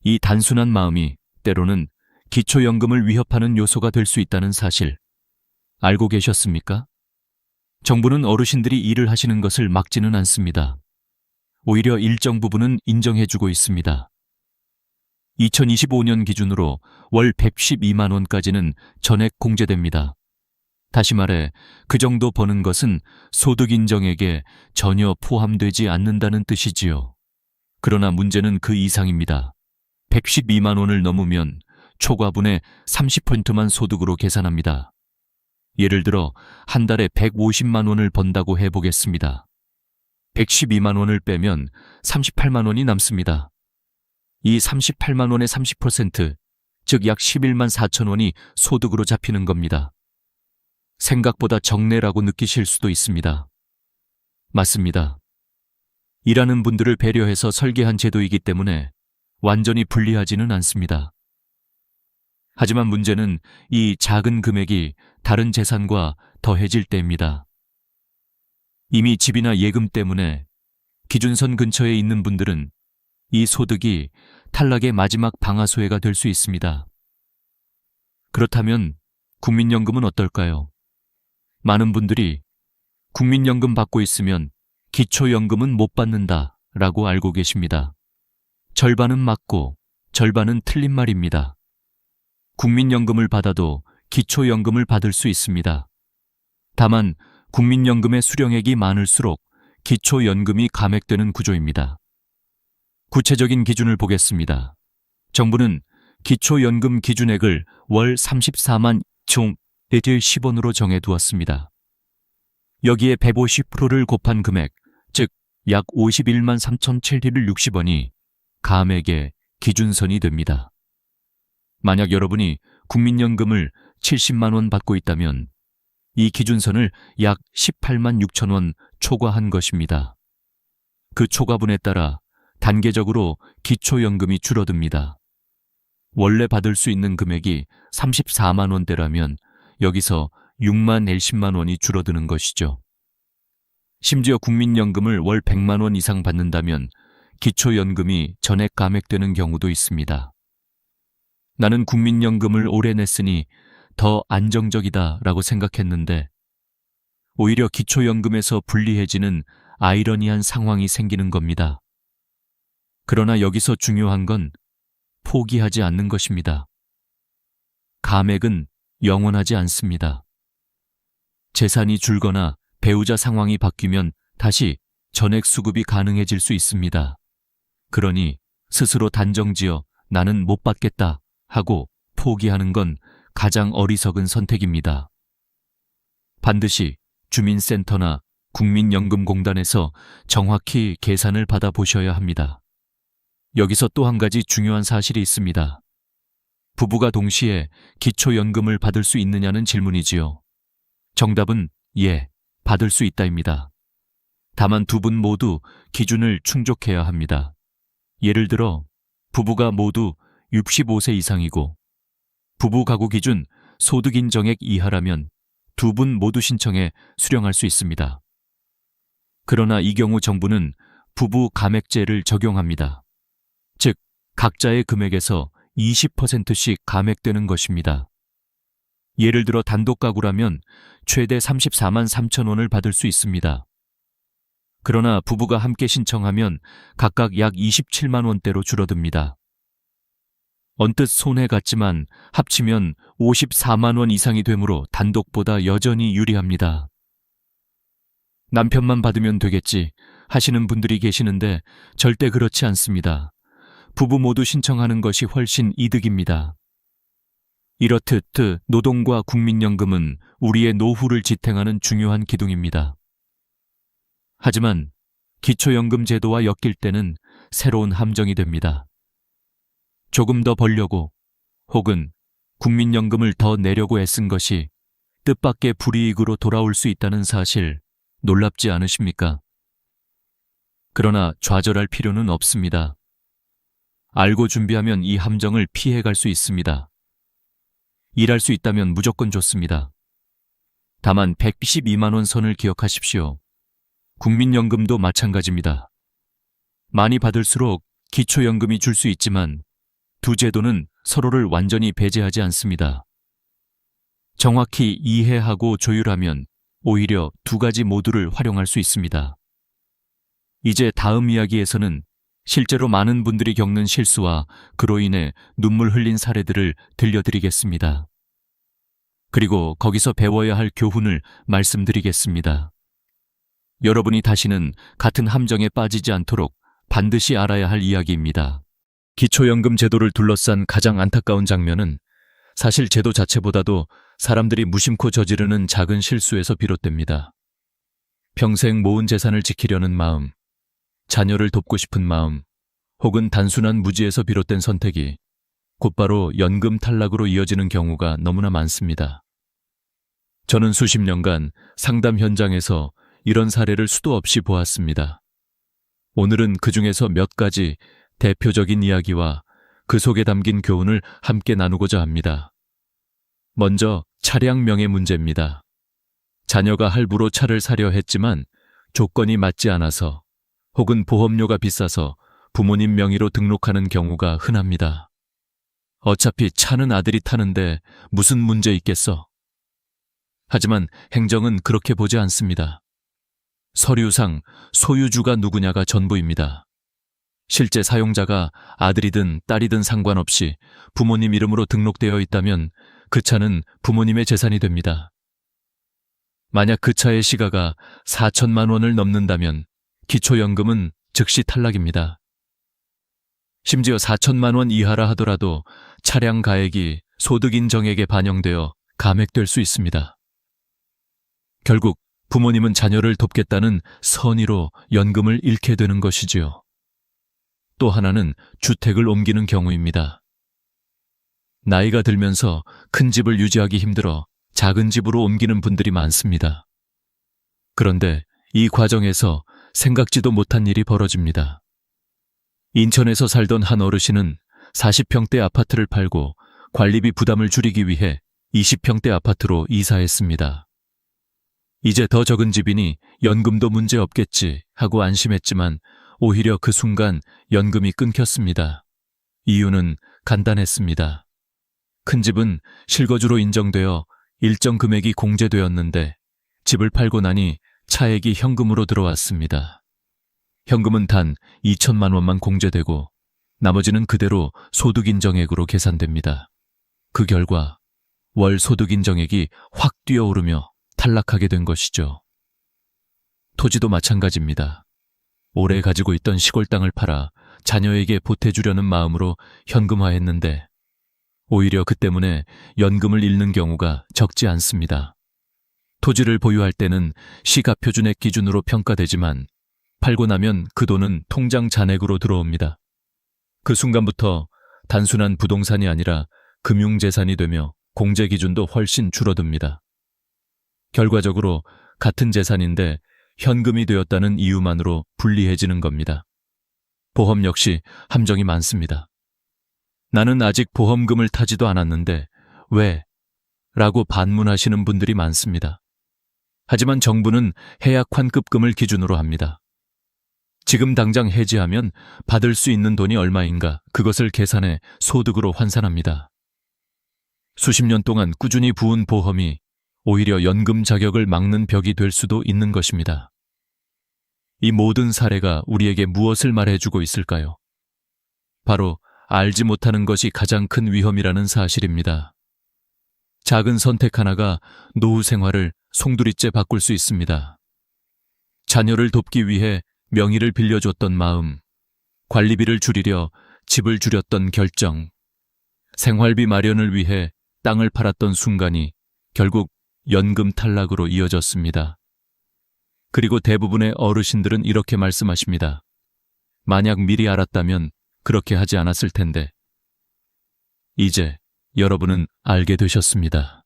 이 단순한 마음이 때로는 기초연금을 위협하는 요소가 될 수 있다는 사실 알고 계셨습니까? 정부는 어르신들이 일을 하시는 것을 막지는 않습니다. 오히려 일정 부분은 인정해주고 있습니다. 2025년 기준으로 월 112만 원까지는 전액 공제됩니다. 다시 말해 그 정도 버는 것은 소득 인정액에 전혀 포함되지 않는다는 뜻이지요. 그러나 문제는 그 이상입니다. 112만 원을 넘으면 초과분의 30%만 소득으로 계산합니다. 예를 들어 한 달에 150만 원을 번다고 해보겠습니다. 112만 원을 빼면 38만 원이 남습니다. 이 38만 원의 30%, 즉 약 11만 4천 원이 소득으로 잡히는 겁니다. 생각보다 적네라고 느끼실 수도 있습니다. 맞습니다. 일하는 분들을 배려해서 설계한 제도이기 때문에 완전히 불리하지는 않습니다. 하지만 문제는 이 작은 금액이 다른 재산과 더해질 때입니다. 이미 집이나 예금 때문에 기준선 근처에 있는 분들은 이 소득이 탈락의 마지막 방아쇠가 될 수 있습니다. 그렇다면 국민연금은 어떨까요? 많은 분들이 국민연금 받고 있으면 기초연금은 못 받는다 라고 알고 계십니다. 절반은 맞고 절반은 틀린 말입니다. 국민연금을 받아도 기초연금을 받을 수 있습니다. 다만 국민연금의 수령액이 많을수록 기초연금이 감액되는 구조입니다. 구체적인 기준을 보겠습니다. 정부는 기초연금 기준액을 월 34만 2,010원으로 정해두었습니다. 여기에 150%를 곱한 금액, 즉 약 51만 3,760원이 감액의 기준선이 됩니다. 만약 여러분이 국민연금을 70만 원 받고 있다면 이 기준선을 약 18만 6천 원 초과한 것입니다. 그 초과분에 따라 단계적으로 기초연금이 줄어듭니다. 원래 받을 수 있는 금액이 34만 원대라면 여기서 6만 10만 원이 줄어드는 것이죠. 심지어 국민연금을 월 100만 원 이상 받는다면 기초연금이 전액 감액되는 경우도 있습니다. 나는 국민연금을 오래 냈으니 더 안정적이다 라고 생각했는데 오히려 기초연금에서 불리해지는 아이러니한 상황이 생기는 겁니다. 그러나 여기서 중요한 건 포기하지 않는 것입니다. 감액은 영원하지 않습니다. 재산이 줄거나 배우자 상황이 바뀌면 다시 전액 수급이 가능해질 수 있습니다. 그러니 스스로 단정지어 나는 못 받겠다 하고 포기하는 건 가장 어리석은 선택입니다. 반드시 주민센터나 국민연금공단에서 정확히 계산을 받아보셔야 합니다. 여기서 또 한 가지 중요한 사실이 있습니다. 부부가 동시에 기초연금을 받을 수 있느냐는 질문이지요. 정답은 예, 받을 수 있다입니다. 다만 두 분 모두 기준을 충족해야 합니다. 예를 들어 부부가 모두 65세 이상이고 부부 가구 기준 소득 인정액 이하라면 두 분 모두 신청해 수령할 수 있습니다. 그러나 이 경우 정부는 부부 감액제를 적용합니다. 즉, 각자의 금액에서 20%씩 감액되는 것입니다. 예를 들어 단독 가구라면 최대 34만 3천 원을 받을 수 있습니다. 그러나 부부가 함께 신청하면 각각 약 27만 원대로 줄어듭니다. 언뜻 손해 같지만 합치면 54만 원 이상이 되므로 단독보다 여전히 유리합니다. 남편만 받으면 되겠지 하시는 분들이 계시는데 절대 그렇지 않습니다. 부부 모두 신청하는 것이 훨씬 이득입니다. 이렇듯 노동과 국민연금은 우리의 노후를 지탱하는 중요한 기둥입니다. 하지만 기초연금 제도와 엮일 때는 새로운 함정이 됩니다. 조금 더 벌려고 혹은 국민연금을 더 내려고 애쓴 것이 뜻밖의 불이익으로 돌아올 수 있다는 사실 놀랍지 않으십니까? 그러나 좌절할 필요는 없습니다. 알고 준비하면 이 함정을 피해갈 수 있습니다. 일할 수 있다면 무조건 좋습니다. 다만 112만 원 선을 기억하십시오. 국민연금도 마찬가지입니다. 많이 받을수록 기초연금이 줄 수 있지만 두 제도는 서로를 완전히 배제하지 않습니다. 정확히 이해하고 조율하면 오히려 두 가지 모두를 활용할 수 있습니다. 이제 다음 이야기에서는 실제로 많은 분들이 겪는 실수와 그로 인해 눈물 흘린 사례들을 들려드리겠습니다. 그리고 거기서 배워야 할 교훈을 말씀드리겠습니다. 여러분이 다시는 같은 함정에 빠지지 않도록 반드시 알아야 할 이야기입니다. 기초연금 제도를 둘러싼 가장 안타까운 장면은 사실 제도 자체보다도 사람들이 무심코 저지르는 작은 실수에서 비롯됩니다. 평생 모은 재산을 지키려는 마음, 자녀를 돕고 싶은 마음, 혹은 단순한 무지에서 비롯된 선택이 곧바로 연금 탈락으로 이어지는 경우가 너무나 많습니다. 저는 수십 년간 상담 현장에서 이런 사례를 수도 없이 보았습니다. 오늘은 그 중에서 몇 가지 대표적인 이야기와 그 속에 담긴 교훈을 함께 나누고자 합니다. 먼저 차량 명의 문제입니다. 자녀가 할부로 차를 사려 했지만 조건이 맞지 않아서 혹은 보험료가 비싸서 부모님 명의로 등록하는 경우가 흔합니다. 어차피 차는 아들이 타는데 무슨 문제 있겠어? 하지만 행정은 그렇게 보지 않습니다. 서류상 소유주가 누구냐가 전부입니다. 실제 사용자가 아들이든 딸이든 상관없이 부모님 이름으로 등록되어 있다면 그 차는 부모님의 재산이 됩니다. 만약 그 차의 시가가 4천만 원을 넘는다면 기초연금은 즉시 탈락입니다. 심지어 4천만 원 이하라 하더라도 차량 가액이 소득인정액에 반영되어 감액될 수 있습니다. 결국 부모님은 자녀를 돕겠다는 선의로 연금을 잃게 되는 것이지요. 또 하나는 주택을 옮기는 경우입니다. 나이가 들면서 큰 집을 유지하기 힘들어 작은 집으로 옮기는 분들이 많습니다. 그런데 이 과정에서 생각지도 못한 일이 벌어집니다. 인천에서 살던 한 어르신은 40평대 아파트를 팔고 관리비 부담을 줄이기 위해 20평대 아파트로 이사했습니다. 이제 더 적은 집이니 연금도 문제 없겠지 하고 안심했지만 오히려 그 순간 연금이 끊겼습니다. 이유는 간단했습니다. 큰 집은 실거주로 인정되어 일정 금액이 공제되었는데 집을 팔고 나니 차액이 현금으로 들어왔습니다. 현금은 단 2천만 원만 공제되고 나머지는 그대로 소득인정액으로 계산됩니다. 그 결과 월 소득인정액이 확 뛰어오르며 탈락하게 된 것이죠. 토지도 마찬가지입니다. 오래 가지고 있던 시골 땅을 팔아 자녀에게 보태주려는 마음으로 현금화했는데 오히려 그 때문에 연금을 잃는 경우가 적지 않습니다. 토지를 보유할 때는 시가표준액 기준으로 평가되지만 팔고 나면 그 돈은 통장 잔액으로 들어옵니다. 그 순간부터 단순한 부동산이 아니라 금융재산이 되며 공제 기준도 훨씬 줄어듭니다. 결과적으로 같은 재산인데 현금이 되었다는 이유만으로 불리해지는 겁니다. 보험 역시 함정이 많습니다. 나는 아직 보험금을 타지도 않았는데 왜? 라고 반문하시는 분들이 많습니다. 하지만 정부는 해약 환급금을 기준으로 합니다. 지금 당장 해지하면 받을 수 있는 돈이 얼마인가 그것을 계산해 소득으로 환산합니다. 수십 년 동안 꾸준히 부은 보험이 오히려 연금 자격을 막는 벽이 될 수도 있는 것입니다. 이 모든 사례가 우리에게 무엇을 말해주고 있을까요? 바로 알지 못하는 것이 가장 큰 위험이라는 사실입니다. 작은 선택 하나가 노후 생활을 송두리째 바꿀 수 있습니다. 자녀를 돕기 위해 명의를 빌려줬던 마음, 관리비를 줄이려 집을 줄였던 결정, 생활비 마련을 위해 땅을 팔았던 순간이 결국 연금 탈락으로 이어졌습니다. 그리고 대부분의 어르신들은 이렇게 말씀하십니다. 만약 미리 알았다면 그렇게 하지 않았을 텐데. 이제 여러분은 알게 되셨습니다.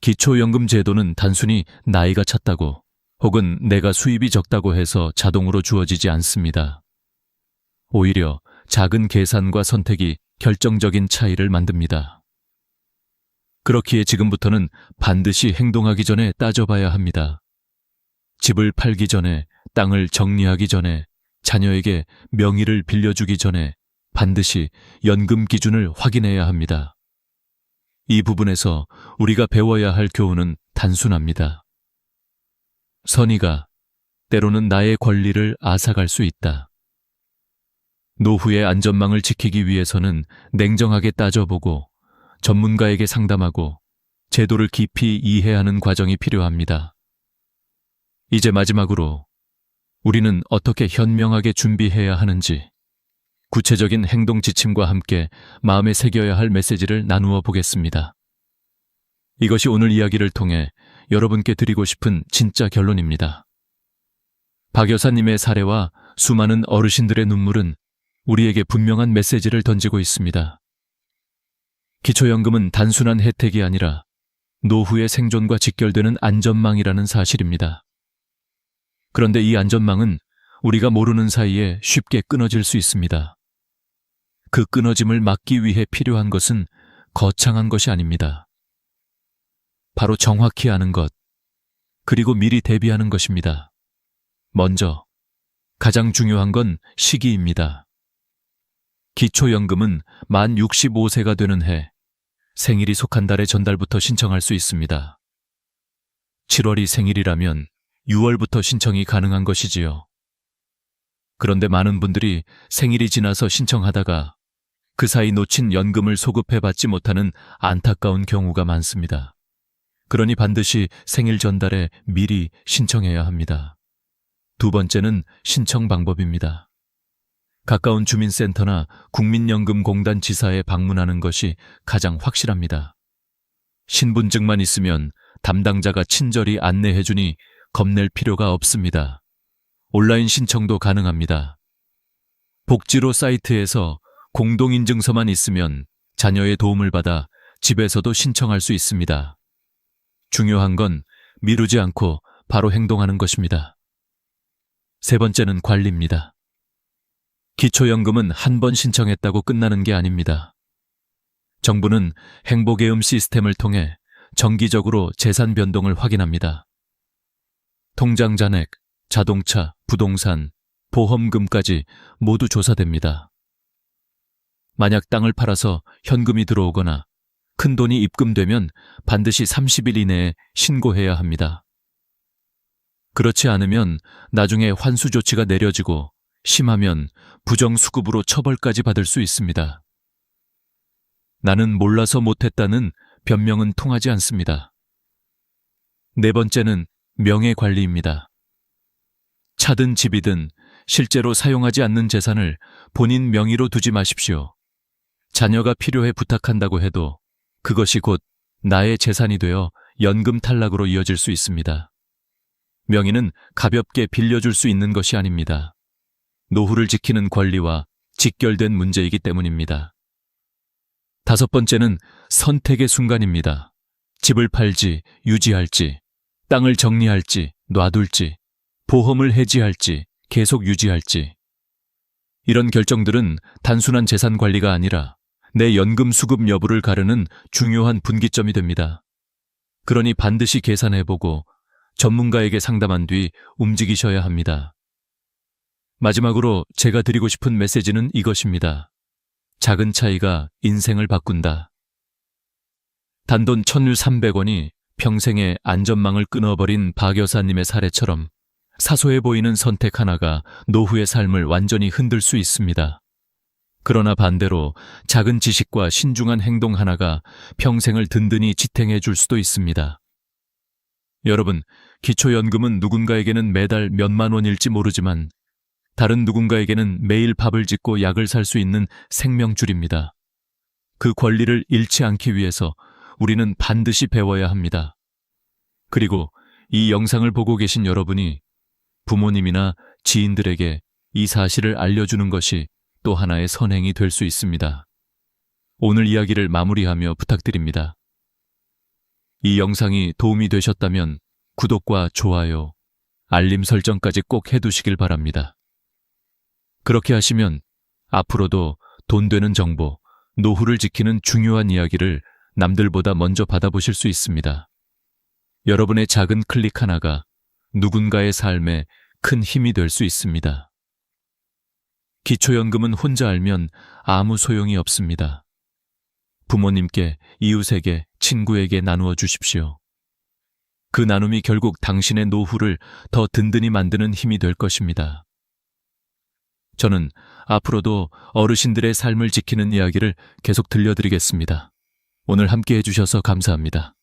기초연금 제도는 단순히 나이가 찼다고 혹은 내가 수입이 적다고 해서 자동으로 주어지지 않습니다. 오히려 작은 계산과 선택이 결정적인 차이를 만듭니다. 그렇기에 지금부터는 반드시 행동하기 전에 따져봐야 합니다. 집을 팔기 전에, 땅을 정리하기 전에, 자녀에게 명의를 빌려주기 전에 반드시 연금 기준을 확인해야 합니다. 이 부분에서 우리가 배워야 할 교훈은 단순합니다. 선의가 때로는 나의 권리를 앗아갈 수 있다. 노후의 안전망을 지키기 위해서는 냉정하게 따져보고 전문가에게 상담하고 제도를 깊이 이해하는 과정이 필요합니다. 이제 마지막으로 우리는 어떻게 현명하게 준비해야 하는지 구체적인 행동 지침과 함께 마음에 새겨야 할 메시지를 나누어 보겠습니다. 이것이 오늘 이야기를 통해 여러분께 드리고 싶은 진짜 결론입니다. 박 여사님의 사례와 수많은 어르신들의 눈물은 우리에게 분명한 메시지를 던지고 있습니다. 기초연금은 단순한 혜택이 아니라 노후의 생존과 직결되는 안전망이라는 사실입니다. 그런데 이 안전망은 우리가 모르는 사이에 쉽게 끊어질 수 있습니다. 그 끊어짐을 막기 위해 필요한 것은 거창한 것이 아닙니다. 바로 정확히 아는 것, 그리고 미리 대비하는 것입니다. 먼저 가장 중요한 건 시기입니다. 기초연금은 만 65세가 되는 해, 생일이 속한 달의 전달부터 신청할 수 있습니다. 7월이 생일이라면 6월부터 신청이 가능한 것이지요. 그런데 많은 분들이 생일이 지나서 신청하다가 그 사이 놓친 연금을 소급해받지 못하는 안타까운 경우가 많습니다. 그러니 반드시 생일 전달에 미리 신청해야 합니다. 두 번째는 신청 방법입니다. 가까운 주민센터나 국민연금공단 지사에 방문하는 것이 가장 확실합니다. 신분증만 있으면 담당자가 친절히 안내해주니 겁낼 필요가 없습니다. 온라인 신청도 가능합니다. 복지로 사이트에서 공동인증서만 있으면 자녀의 도움을 받아 집에서도 신청할 수 있습니다. 중요한 건 미루지 않고 바로 행동하는 것입니다. 세 번째는 관리입니다. 기초연금은 한 번 신청했다고 끝나는 게 아닙니다. 정부는 행복예금 시스템을 통해 정기적으로 재산 변동을 확인합니다. 통장 잔액, 자동차, 부동산, 보험금까지 모두 조사됩니다. 만약 땅을 팔아서 현금이 들어오거나 큰 돈이 입금되면 반드시 30일 이내에 신고해야 합니다. 그렇지 않으면 나중에 환수 조치가 내려지고 심하면 부정수급으로 처벌까지 받을 수 있습니다. 나는 몰라서 못했다는 변명은 통하지 않습니다. 네 번째는 명예관리입니다. 차든 집이든 실제로 사용하지 않는 재산을 본인 명의로 두지 마십시오. 자녀가 필요해 부탁한다고 해도 그것이 곧 나의 재산이 되어 연금 탈락으로 이어질 수 있습니다. 명의는 가볍게 빌려줄 수 있는 것이 아닙니다. 노후를 지키는 권리와 직결된 문제이기 때문입니다. 다섯 번째는 선택의 순간입니다. 집을 팔지, 유지할지, 땅을 정리할지, 놔둘지, 보험을 해지할지, 계속 유지할지. 이런 결정들은 단순한 재산 관리가 아니라 내 연금 수급 여부를 가르는 중요한 분기점이 됩니다. 그러니 반드시 계산해보고 전문가에게 상담한 뒤 움직이셔야 합니다. 마지막으로 제가 드리고 싶은 메시지는 이것입니다. 작은 차이가 인생을 바꾼다. 단돈 1,300원이 평생의 안전망을 끊어버린 박 여사님의 사례처럼 사소해 보이는 선택 하나가 노후의 삶을 완전히 흔들 수 있습니다. 그러나 반대로 작은 지식과 신중한 행동 하나가 평생을 든든히 지탱해 줄 수도 있습니다. 여러분, 기초연금은 누군가에게는 매달 몇만 원일지 모르지만 다른 누군가에게는 매일 밥을 짓고 약을 살 수 있는 생명줄입니다. 그 권리를 잃지 않기 위해서 우리는 반드시 배워야 합니다. 그리고 이 영상을 보고 계신 여러분이 부모님이나 지인들에게 이 사실을 알려주는 것이 또 하나의 선행이 될 수 있습니다. 오늘 이야기를 마무리하며 부탁드립니다. 이 영상이 도움이 되셨다면 구독과 좋아요, 알림 설정까지 꼭 해두시길 바랍니다. 그렇게 하시면 앞으로도 돈 되는 정보, 노후를 지키는 중요한 이야기를 남들보다 먼저 받아보실 수 있습니다. 여러분의 작은 클릭 하나가 누군가의 삶에 큰 힘이 될 수 있습니다. 기초연금은 혼자 알면 아무 소용이 없습니다. 부모님께, 이웃에게, 친구에게 나누어 주십시오. 그 나눔이 결국 당신의 노후를 더 든든히 만드는 힘이 될 것입니다. 저는 앞으로도 어르신들의 삶을 지키는 이야기를 계속 들려드리겠습니다. 오늘 함께 해주셔서 감사합니다.